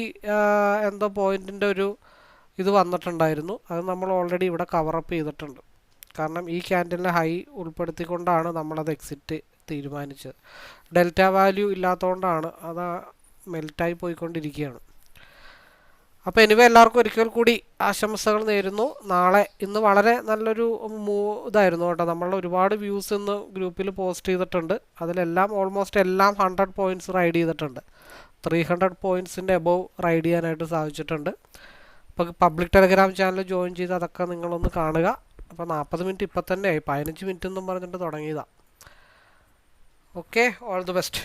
എന്തോ പോയിൻറ്റിൻ്റെ ഒരു ഇത് വന്നിട്ടുണ്ടായിരുന്നു. അത് നമ്മൾ ഓൾറെഡി ഇവിടെ കവറപ്പ് ചെയ്തിട്ടുണ്ട്. കാരണം ഈ ക്യാൻഡിലിനെ ഹൈ ഉൾപ്പെടുത്തിക്കൊണ്ടാണ് നമ്മളത് എക്സിറ്റ് തീരുമാനിച്ചത്. ഡെൽറ്റ വാല്യൂ ഇല്ലാത്തതുകൊണ്ടാണ് അത് മെൽറ്റായി പോയിക്കൊണ്ടിരിക്കുകയാണ്. അപ്പോൾ എനിവേ എല്ലാവർക്കും ഒരിക്കൽ കൂടി ആശംസകൾ നേരുന്നു. ഇന്ന് വളരെ നല്ലൊരു ഇതായിരുന്നു കേട്ടോ. നമ്മൾ ഒരുപാട് വ്യൂസ് ഇന്ന് ഗ്രൂപ്പിൽ പോസ്റ്റ് ചെയ്തിട്ടുണ്ട്. അതിലെല്ലാം ഓൾമോസ്റ്റ് എല്ലാം 100 പോയിൻറ്റ്സ് റൈഡ് ചെയ്തിട്ടുണ്ട്. 300 പോയിൻറ്റ്സിൻ്റെ എബോവ് റൈഡ് ചെയ്യാനായിട്ട് സാധിച്ചിട്ടുണ്ട്. അപ്പോൾ പബ്ലിക് ടെലഗ്രാം ചാനൽ ജോയിൻ ചെയ്ത് അതൊക്കെ നിങ്ങളൊന്ന് കാണുക. അപ്പോൾ 40 മിനിറ്റ് ഇപ്പം തന്നെ ആയി, 15 മിനിറ്റ് എന്നും പറഞ്ഞിട്ട് തുടങ്ങിയതാണ്. Okay, all the best.